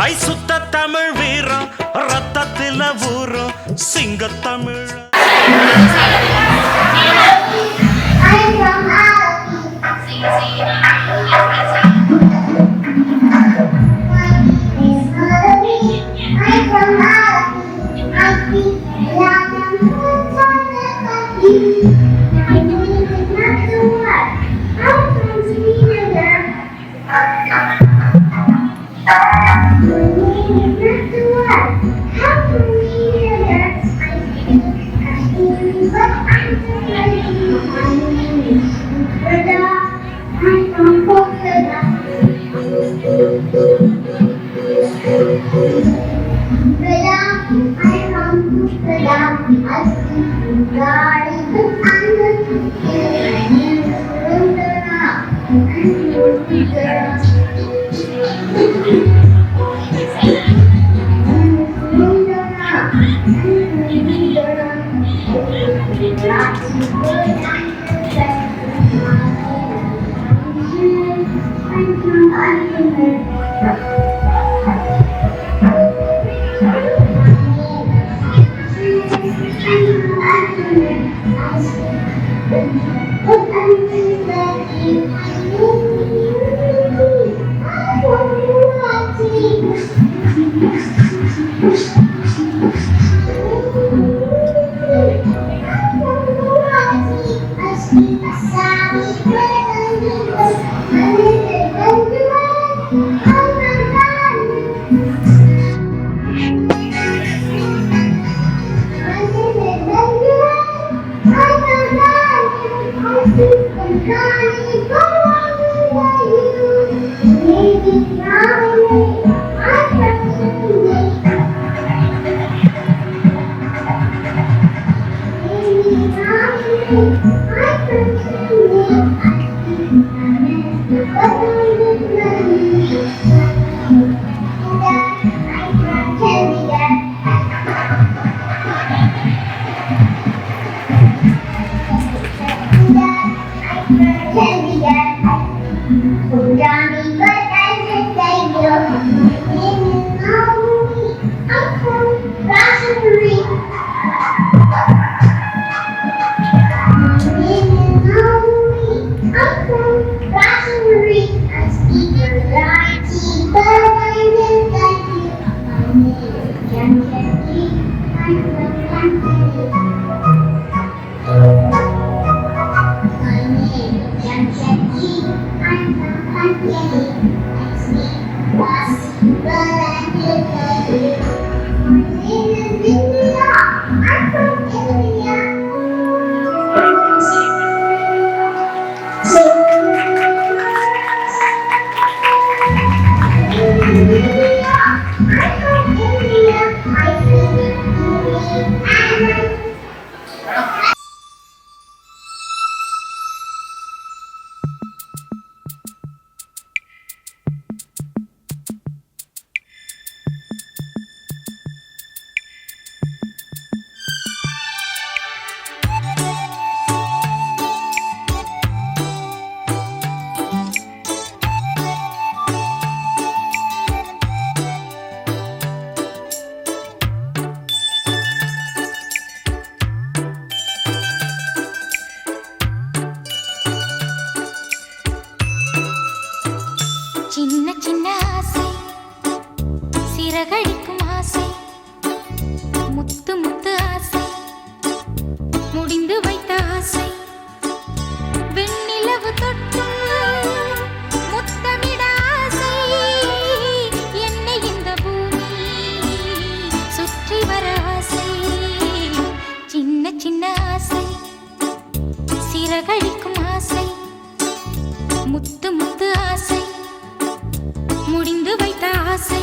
ஐ சுத்த தமிழ் வீரம் ரத்தத்தில ஊரும் சிங்கத்தமிழ். சின்ன சின்ன ஆசை சிறகடிக்கும் ஆசை முத்து முத்து ஆசை முடிந்து வைத்த ஆசை வெண்ணிலவு தொட்டு முத்தமிட ஆசை என்னை இந்த பூமி சுற்றி வர ஆசை சின்ன சின்ன ஆசை சிறகடிக்கும் ஆசை முத்து முத்து ஆசை முடிந்து வைத்த ஆசை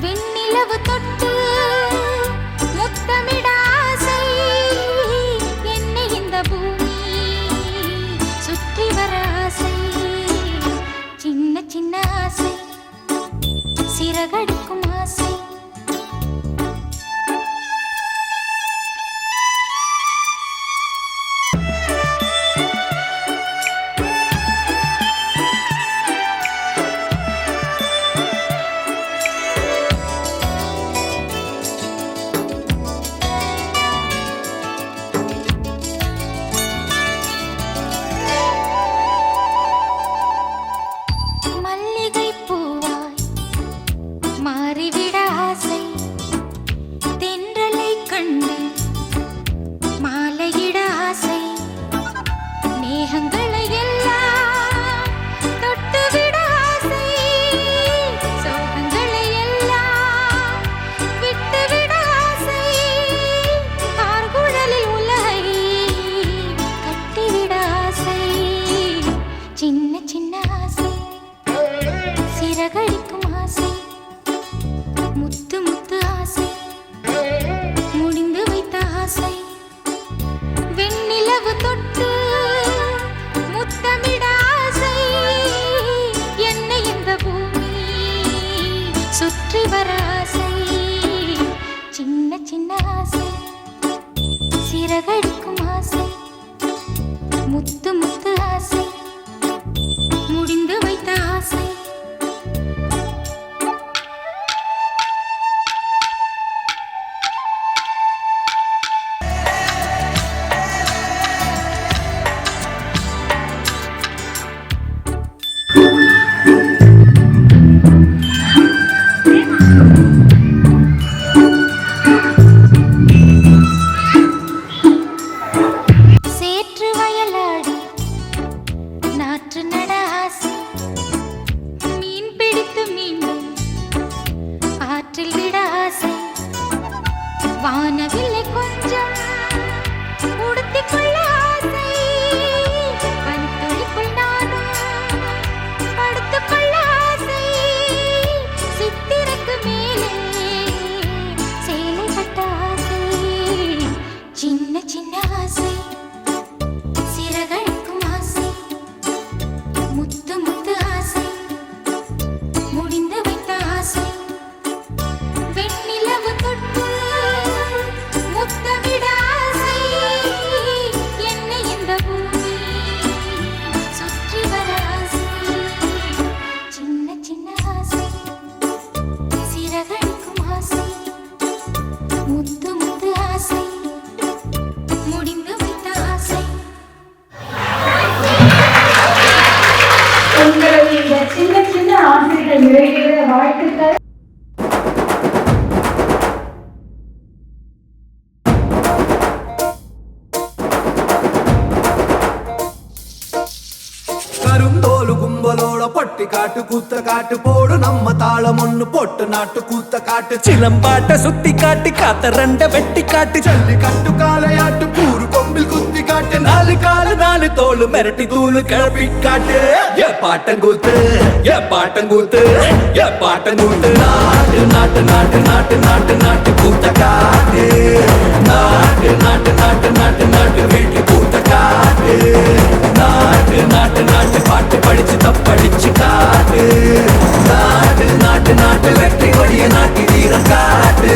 வெண்ணிலவு தொட்டு முத்தமிட ஆசை என்னை இந்த பூமி சுற்றி வர ஆசை சின்ன சின்ன ஆசை சிறகடிக்கும் ஆசை மல்லிகை பூவாய் மாறிவிட ஆசை தென்றலை கண்டு மாலையிட ஆசை மேகங்களை எல்லாம் தொட்டுவிட ஆசை சோகங்களை எல்லாம் விட்டுவிட ஆசை கார்குழலில் உலகை கட்டிவிட ஆசை சின்ன சின்ன ஆசை சிறகடிக்கும் ஆசை முத்து முத்து ஆசை முடிந்து வைத்த ஆசை வெண்ணிலவு தொட்டு முத்தமிட ஆசை என்னை இந்த பூமி சுற்றி வர ஆசை சின்ன சின்ன ஆசை சிறகடிக்கும் ஆசை முத்து முத்து ஆசை முடிந்து வைத்த ஆசை சேற்று வயலாடி நாற்று நட ஆசை மீன் பிடித்து மீண்டும் ஆற்றில் விட ஆசை வானவில்லை கொஞ்சம் உடுத்திக் கொள்ள ஆசை பனித்துளிக்குள் நானும் படுத்துக் கொள்ள ஆசை சித்திரக்கு மேலே சேலை கட்ட ஆசை சின்ன சின்ன ஆசை சிறகடிக்கும் ஆசை முத்து முத்து ஆசை முடிந்து வைத்த ஆசை வெண்ணிலவு தொட்டு முத்தமிட ஆசை என்னை இந்த பூமி சுற்றி வர ஆசை சின்ன சின்ன ஆசை சிறகடிக்கும் ஆசை முத்து முத்து ஆசை முடிந்து வைத்த ஆசை உங்களுடைய இந்த சின்ன சின்ன ஆசைகள் நிறைவேற வாழ்த்துக்கள். கருந்தோலு கும்பலோட பொட்டி காட்டு கூத்த காட்டு போடு நம்ம தாளம் ஒண்ணு போட்டு நாட்டு கூத்த காட்டு சிலம்பாட்ட சுத்தி காட்டி காத்த ரெண்ட வெட்டி காட்டு ஜல்லி கட்டு காளையாட்டு கூறு கொம்பில் குத்தி காட்டு நாலு காலு நாலு தோளு மிரட்டி தூளு கிளப்பி காட்டு ஏ பாட்டங்கூத்து ஏ பாட்டங்கூத்து ஏ பாட்டங்கூத்து நாட்டு நாட்டு நாட்டு நாட்டு நாட்டு நாட்டு கூத்த காட்டு நாட்டு நாட்டு நாட்டு நாட்டு நாட்டு வீட்டு கூத்த காட்டு நாட்டு நாட்டு நாட்டு பாட்டு படிச்சு தப்படிச்சு காட்டு நாட்டு நாட்டு நாட்டு வெற்றி வழிய நாட்டி வீரம் காட்டு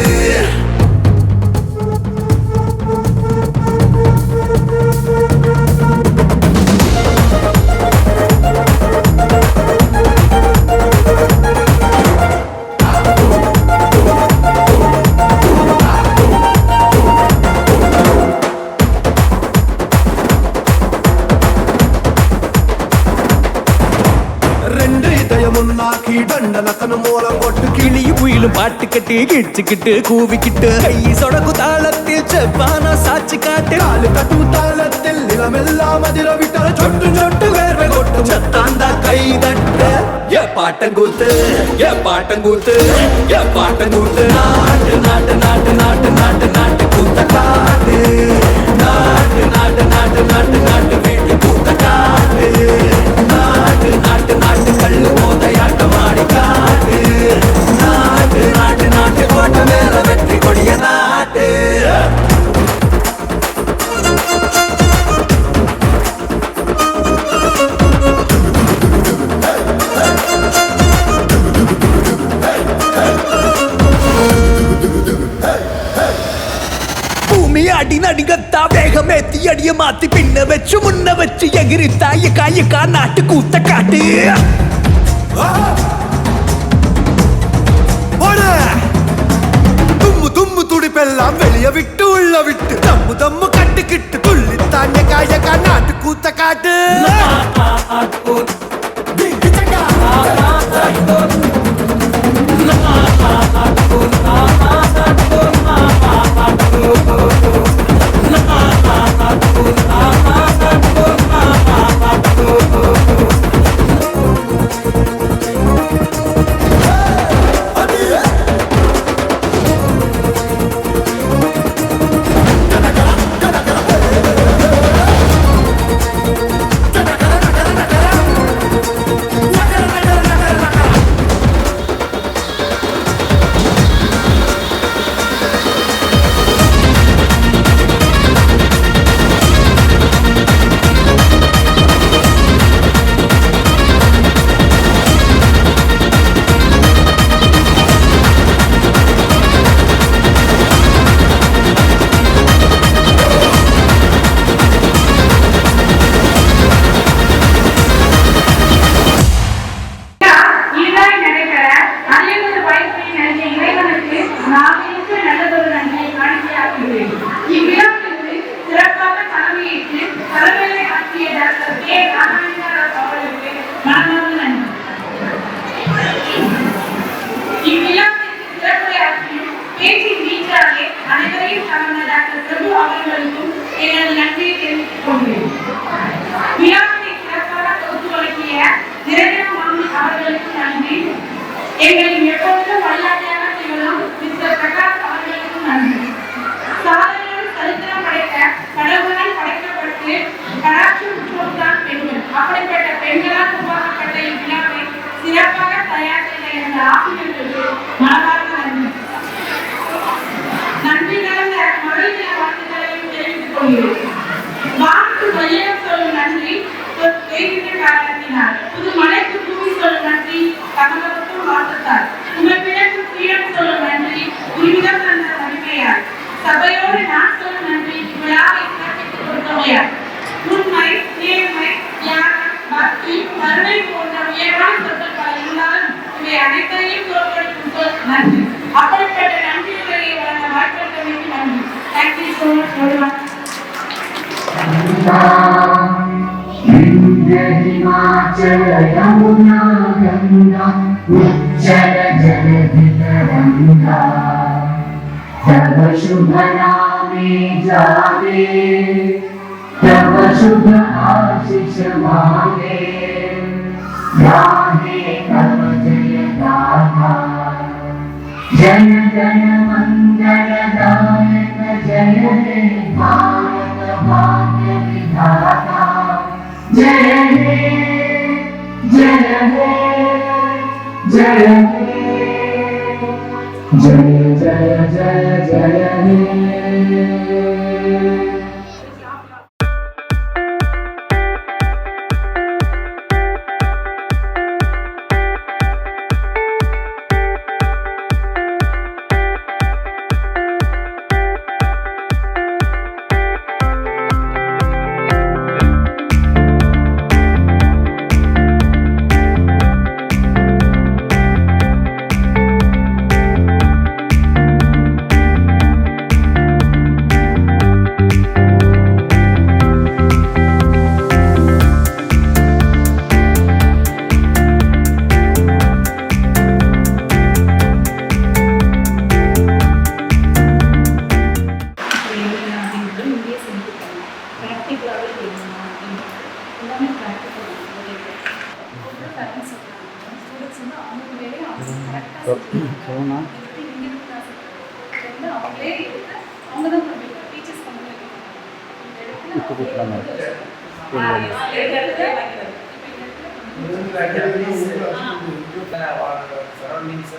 ரெண்டு முன்னாக்கி தண்டனத்தனு மூலம் போட்டு கிளியும் குயிலும் பாட்டு கட்டி கிடிச்சுக்கிட்டு கூவிக்கிட்டு கை சொடக்கு தாளத்தில் செவ்வானா சாட்சி காட்டு நாலு கட்டு தாளத்தில் நிலமெல்லாம் அதிர விட்டால சொட்டு சொட்டு வேர்வை கொட்டு சத்தாந்தா கை தட்ட ஏ பாட்டங்கூத்து ஏ பாட்டங்கூத்து ஏ பாட்டங்கூத்து நாட்டு நாட்டு நாட்டு நாட்டு நாட்டு நாட்டு கூத்த காட்டு நாட்டு நாட்டு நாட்டு நாட்டு நாட்டு வீட்டு கூத்த காட்டு நாட்டு நாட்டு நாட்டு கல்லு மோதையாட்டம் ஆடி காட்டு நாட்டு நாட்டு நாட்டு கோட்டை மேல வெற்றி கொடிய நாட்டு அடி நடிகத்தா வேகமேத்தி அடிய மாத்தி பின்ன வச்சு முன்ன வச்சு எகிரித்தா எக்கா நாட்டு கூத்த காட்டு தும்மு தும்மு துடிப்பெல்லாம் வெளிய விட்டு உள்ள விட்டு தம்மு தம்மு கட்டுக்கிட்டு துள்ளித்தாண்ட காயக்கா நாட்டு கூத்த காட்டு எங்களின் எப்பொழுதும் வழியாட்டியாக திகழும் மிஸ்டர் பிரகாஷ் அவர்களுக்கும் நன்றி. சாதனையோடு சரித்திரம் படைத்த கடவுளால் படைக்கப்பட்டு கடாட்சி உற்றோர்தான் பெண்கள். அப்படிப்பட்ட பெண்களால் உருவாக்கப்பட்ட இவ்விழாவை சிறப்பாக தயார் செய்த எனது ஆசிரியர்களுக்கு மனமார்ந்த நன்றி. நன்றி கலந்த மகளிர் வாழ்த்துக்களையும் தெரிவித்துக் கொள்கிறேன். வாக்கு மையம் சொல்லும் நன்றி காரணத்தினார் புது மலைக்கு பூமி சொல்லும் நன்றி கமலத்துக்கும் வாழ்த்துத்தார் உமைப்பிடக்கு பீடம் சொல்லும் நன்றி உரிமிடம் தந்த மகிமையார் சபையோடு நான் சொல்லும் நன்றி விழாவை சிறப்பித்துக் கொடுத்தவையார் உண்மை நேர்மை தியாகம் பக்தி கருணை போன்ற உயர்வான சொற்கள் பல இருந்தாலும் இவை அனைத்தையும் தோற்கடிக்கும் சொல் நன்றி. அப்படிப்பட்ட நன்றியுரையை வழங்க வாய்ப்பளித்தமைக்கு நன்றி. Thank you so much. Himachal Yamuna Ganga उज्जल जलधि तरंगा तव शुभ नामे जागे तव शुभ आशीष मांगे गाहे तव जय गाथा जन गण मंगल दायक जय हे भारत भाग्य विधाता जय हे जय हे जय हे जय जय जय जय हे। சோனா அவங்களே எடுத்து அவங்க தான் பண்ணிருக்காங்க டீச்சர்ஸ் பண்ணிருக்காங்க சரௌண்டிங்ஸ்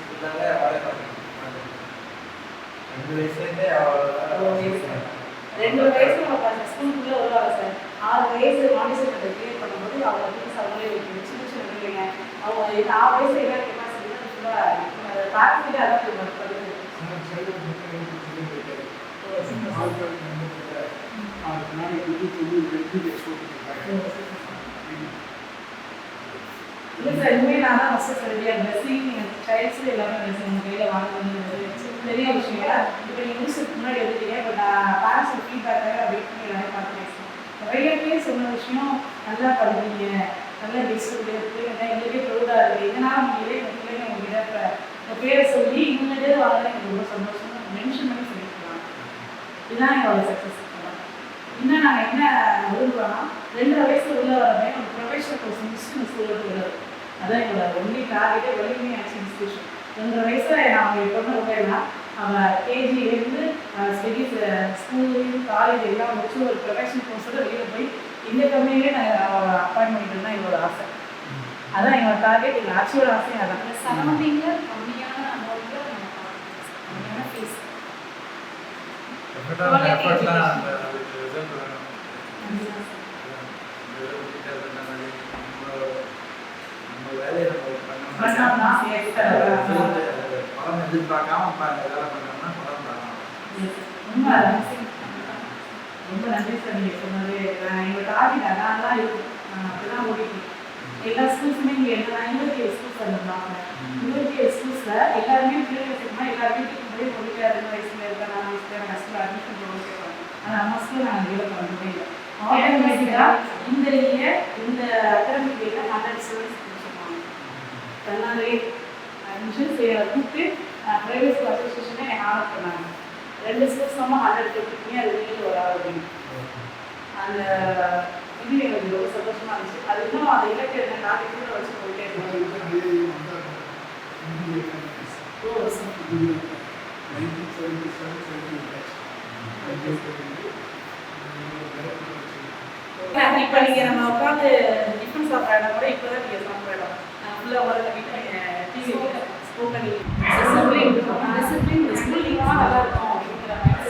ரெண்டு வயசுல ஸ்கூலுக்குள்ள வருவாங்க சார். 6 வயசு மாண்டிசேரி கிரியேட் பண்ணும்போது அவங்க டீச்சர்ஸ் அவங்களே வைக்கணும். சின்ன சின்ன பிள்ளைங்க அவங்க 6 வயசு என்ன கெப்பாசிட்டி ஃபுல்லாக ப்ராக்டிக்கலாக அதான் பண்ணுறது. இல்லை சார், இனிமேல் நான் தான் ஃபஸ்ட்டு சொல்லியா ட்ரெஸ்ஸிங் சைல்ட்ஸில் எல்லாமே உங்கள் கையில் வாங்குறது பெரிய விஷயம் இல்லை. இப்போ நீங்கள் நியூஸுக்கு முன்னாடி எழுதிட்டீங்க. இப்போ நான் பேரண்ட்ஸ் ஃபீட்பேக்காக வெயிட் பண்ணி எல்லாமே பார்த்து பேசுகிறேன். நிறைய பேர் சொன்ன விஷயம் நல்லா பண்ணுறீங்க, நல்லா டிஸ்ட்ரிக்ட் பிள்ளைங்க எங்களுக்கே ப்ரௌடாக இருக்குது. இதனால் உங்களே எங்கள் பிள்ளைங்க உங்ககிட்ட உங்கள் பேரை சொல்லி இவங்க பேர் வாங்கினா எனக்கு ரொம்ப சந்தோஷம். மென்ஷன் பண்ணி சொல்லியிருக்கலாம். இதுதான் எங்களோட சக்ஸஸ். இன்னும் நாங்கள் என்ன விரும்புகிறோன்னா 2.5 வயசுல உள்ள வரவே ஒரு ப்ரொஃபஷனல் கோர்ஸ் முடிச்சுட்டு ஸ்கூலில் உள்ளது. அதான் எங்களோட ஒன்லி டார்கெட்டே வலிமை ஆக்ஷன் இன்ஸ்டியூஷன். 2.5 வயசுல நான் என் பொண்ணு விட்டேன்னா அவன் கேஜிலேருந்து ஸ்டடீஸ் ஸ்கூலு காலேஜ் எல்லாம் முடிச்சு ஒரு ப்ரொஃபஷனல் கோர்ஸோட வெளியில் போய் இந்த கம்பெனிலே நாங்கள் அப்பாயின் பண்ணிட்டு தான் எங்களோட ஆசை. அதான் எங்களோட டார்கெட். எங்கள் ஆட்சியோட ஆசையும் அதான். சரௌண்டிங்கில் கம்மியான அமௌண்ட்டில் கம்மியான ஃபீஸ் ரொம்ப நன்றி சார். நீங்கள் சொன்னது எங்களோட டார்கெட் அதான் தான் இருக்கும். அப்படிதான் ஓடிட்டு எல்லா ஸ்கூல்ஸுமே இங்கே என்ன 27 ஸ்கூல்ஸ் இருந்தாங்க. 27 ஸ்கூல்ஸில் எல்லாருமே பிள்ளைங்க வச்சுக்கோமா எல்லாருமே போய் சொல்லிட்டு 2 வயசுல இருக்கா 4 வயசுல எனக்கு ஸ்கூலில் அட்மிஷன் போட கேட்பாங்க. ஆனால் நம்ம ஸ்கூலில் நாங்கள் டெவலப் பண்ணவே இல்லை. ஆட்டோமேட்டிக்காக இந்த இயர் இந்த அகாடமிக் இயரில் 100 ஸ்டூடெண்ட்ஸ் முடிச்சிருக்காங்க. தன்னாலே அட்மிஷன்ஸ் கூப்பிட்டு ப்ரைவேட் ஸ்கூல் அசோசியேஷனே எனக்கு ஆர்டர் பண்ணாங்க. 2 ஸ்கூல்ஸ் நம்ம 100 கொடுத்துருக்கீங்க. அது வெளியில் ஒரு ஆள் அப்படின்னு அந்த இது எனக்கு ரொம்ப சந்தோஷமாக இருந்துச்சு. அது இன்னும் அந்த இலக்கிய டார்கெட் கூட வச்சு போயிட்டே இருக்கேன். இப்போ நீங்கள் நம்ம உட்காந்து டிஃபன் சாப்பிட்ற இடம் கூட இப்போ தான் நீங்கள் சாப்பிட்ற இடம். நான் ஃபுல்லாக உட்காந்து டிவி ஸ்போக்கன் டிசிப்ளின் ஸ்கூலிங் நல்லா இருக்கும் அப்படிங்கிற மாதிரி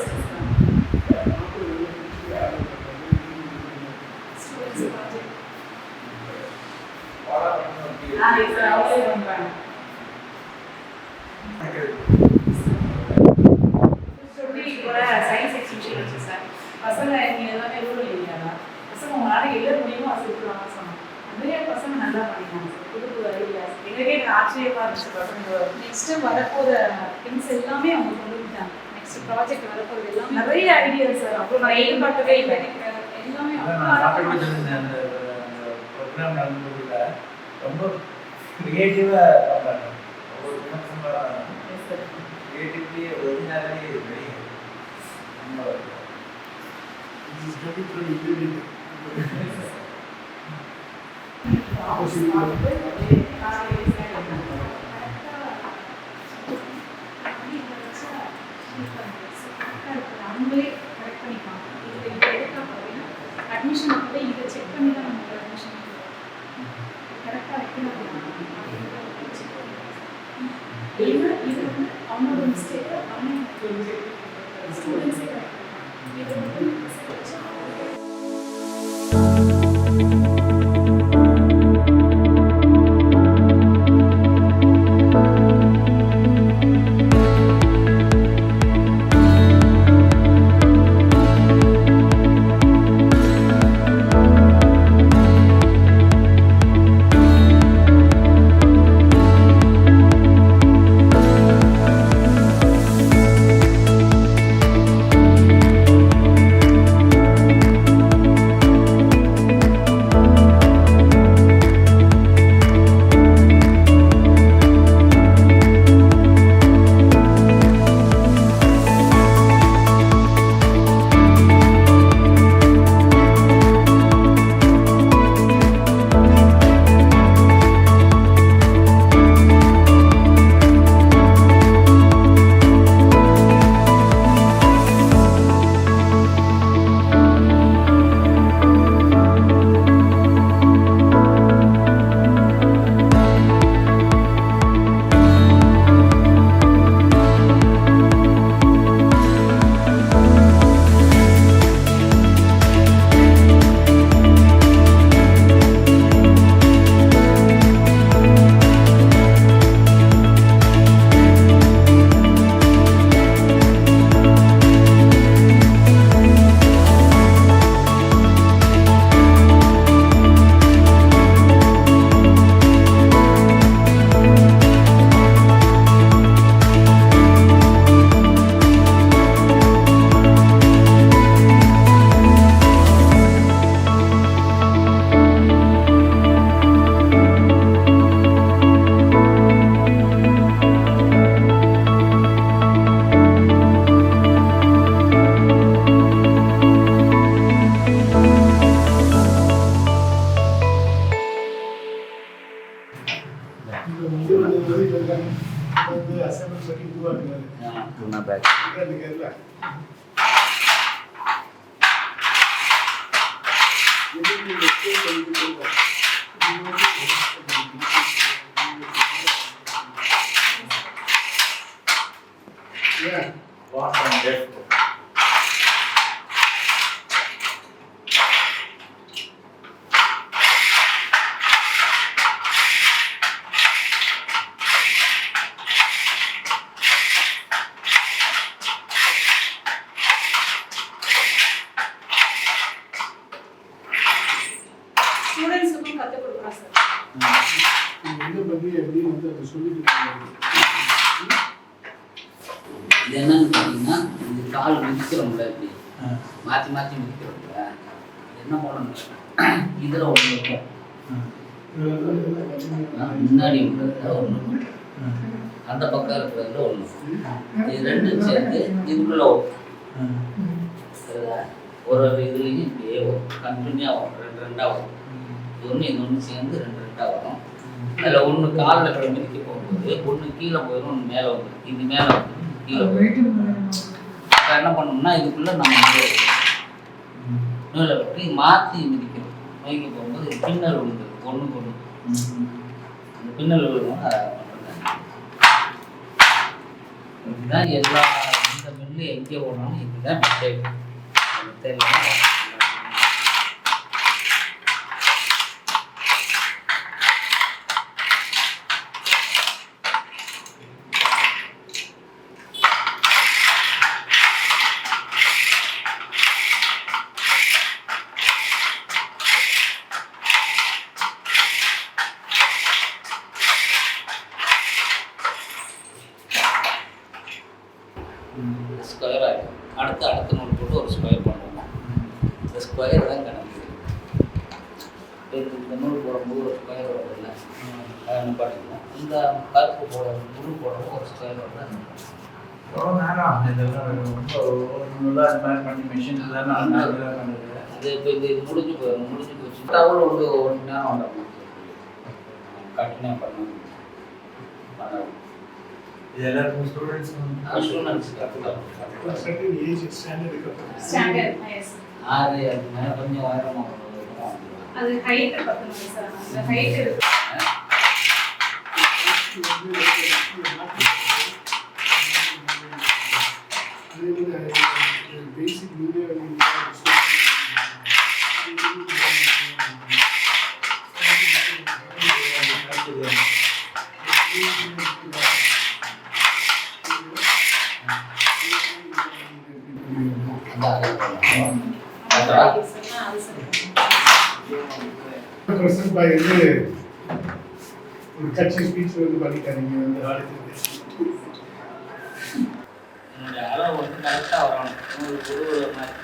அவங்களே பண்ணுறாங்க. கூட சயின்ஸ் எக்ஸிபிஷன் வச்சு சார் பசங்க நீங்கள் எல்லாமே ரூரல் ஏரியா பசங்க உங்களால் எழுத முடியுமோ அது சொல்லுவாங்க சொன்னாங்க. நிறைய பசங்க நல்லா பண்ணிட்டாங்க சார். புது புது ஐடியாஸ் எங்களுக்கே ஆச்சரியமாக இருந்துச்சு. பசங்க நெக்ஸ்ட்டு வரப்போகிற திங்ஸ் எல்லாமே அவங்க கொண்டு வந்துட்டாங்க. நெக்ஸ்ட் ப்ராஜெக்ட் வரப்போகிறது எல்லாமே நிறைய ஐடியாஸ் சார். அப்புறம் நான் எதிர்பார்க்கவே இல்லை. எல்லாமே ப்ரோக்ராம் நடந்ததுல ரொம்ப கிரியேட்டிவாக பண்ணுறாங்க. ஒவ்வொரு விமர்சனம் கிரியேட்டிவிட்டி ஒரிஜினாலிட்டி வெரி ரொம்ப அவங்களே கரெக்ட் பண்ணிப்பாங்க. இதில் இதை எடுத்தா பார்த்தீங்கன்னா அட்மிஷன் வந்து இதை செக் பண்ணி தான் நமக்கு அட்மிஷன் கரெக்டாக வைக்கணும். இது வந்து அவங்களோட மிஸ்டேக்கு அவங்க ஸ்டூடெண்ட்ஸே இது வந்து அசம்பிள் பண்ணி உருவாக்குறாரு. ஸ்டூடெண்ட்ஸுக்கும் கற்றுக் கொடுக்குறோம் சார். இதை பற்றி எப்படின்னு வந்து அதை சொல்லிட்டு இருக்காங்க. இது என்னன்னு பார்த்தீங்கன்னா இந்த கால் மிதிக்கிறோம்ல இப்படி மாற்றி மாற்றி மிதிக்கிறோம்ல என்ன பண்ணணும் இதில் ஒன்று இருக்கும் முன்னாடி இருக்கிறதுல ஒன்று அந்த பக்கம் இருக்கிறதுல ஒன்று இது ரெண்டும் சேர்ந்து இதுக்குள்ள ஒரு இதுலேயும் இப்படியே வரும் கண்டினியூவாக வரும் ரெண்டு ரெண்டாக வரும் ஒன்று இது ஒன்று சேர்ந்து ரெண்டு ரெண்டாக வரும் அதில் ஒன்று காலில் கூட மிதிக்க போகும்போது ஒன்று கீழே போயிடும் ஒன்று மேலே வந்துடும் இது மேலே வந்து கீழே போயிடும். இப்போ என்ன பண்ணோம்னா இதுக்குள்ளே நம்ம நூலை வெட்டி மாற்றி மிதிக்கணும். நோய்க்க போகும்போது இது பின்னல் விழுந்து ஒன்றுக்கு ஒன்று அந்த பின்னல் விழுவோம் அதை பண்ணுறேன். இதுதான் எல்லா இந்த மில்லு எங்கே போனாலும் இதுதான் மிஸ்டேக். தெரியல ஸ்கொயர் ஆகிடும். அடுத்த நோட் போட்டு ஒரு ஸ்கொயர் பண்ணுவோம். இந்த ஸ்கொயர் தான் கணக்கு. இந்த நூல் போடும்போது ஒரு ஸ்கொயர் வருதுல்ல அதை நிப்பாட்டிக்கணும். இந்த கருப்பு முழு போடுறப்போ ஒரு ஸ்கொயர் வருது. அது இப்போ இது முடிஞ்சு போச்சு. டவுல் வந்து ஒரு மணி நேரம் வந்துடும். கண்டினியூ பண்ணணும். ஸ்டாண்டர்ட் எஸ் கொஞ்சம் உயரமாக அது ஹைட் பார்த்தோம் சார். அந்த ஹைட் இருக்கு. பேசிக் ஒரு கட்சி ஸ்பீச் வந்து பண்ணிட்டாங்க வந்து ஆளுக்கு. என்னுடைய அளவு வந்து கரெக்டாக வரணும். ஒரு மாதிரி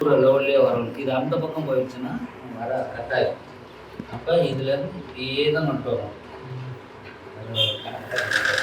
ஒரு லெவல்லே வரணும். இது அந்த பக்கம் போயிடுச்சுன்னா வர கட்டாயம். அப்போ இதுலேருந்து இப்படியே தான் நட்டு வரும். கரெக்டாக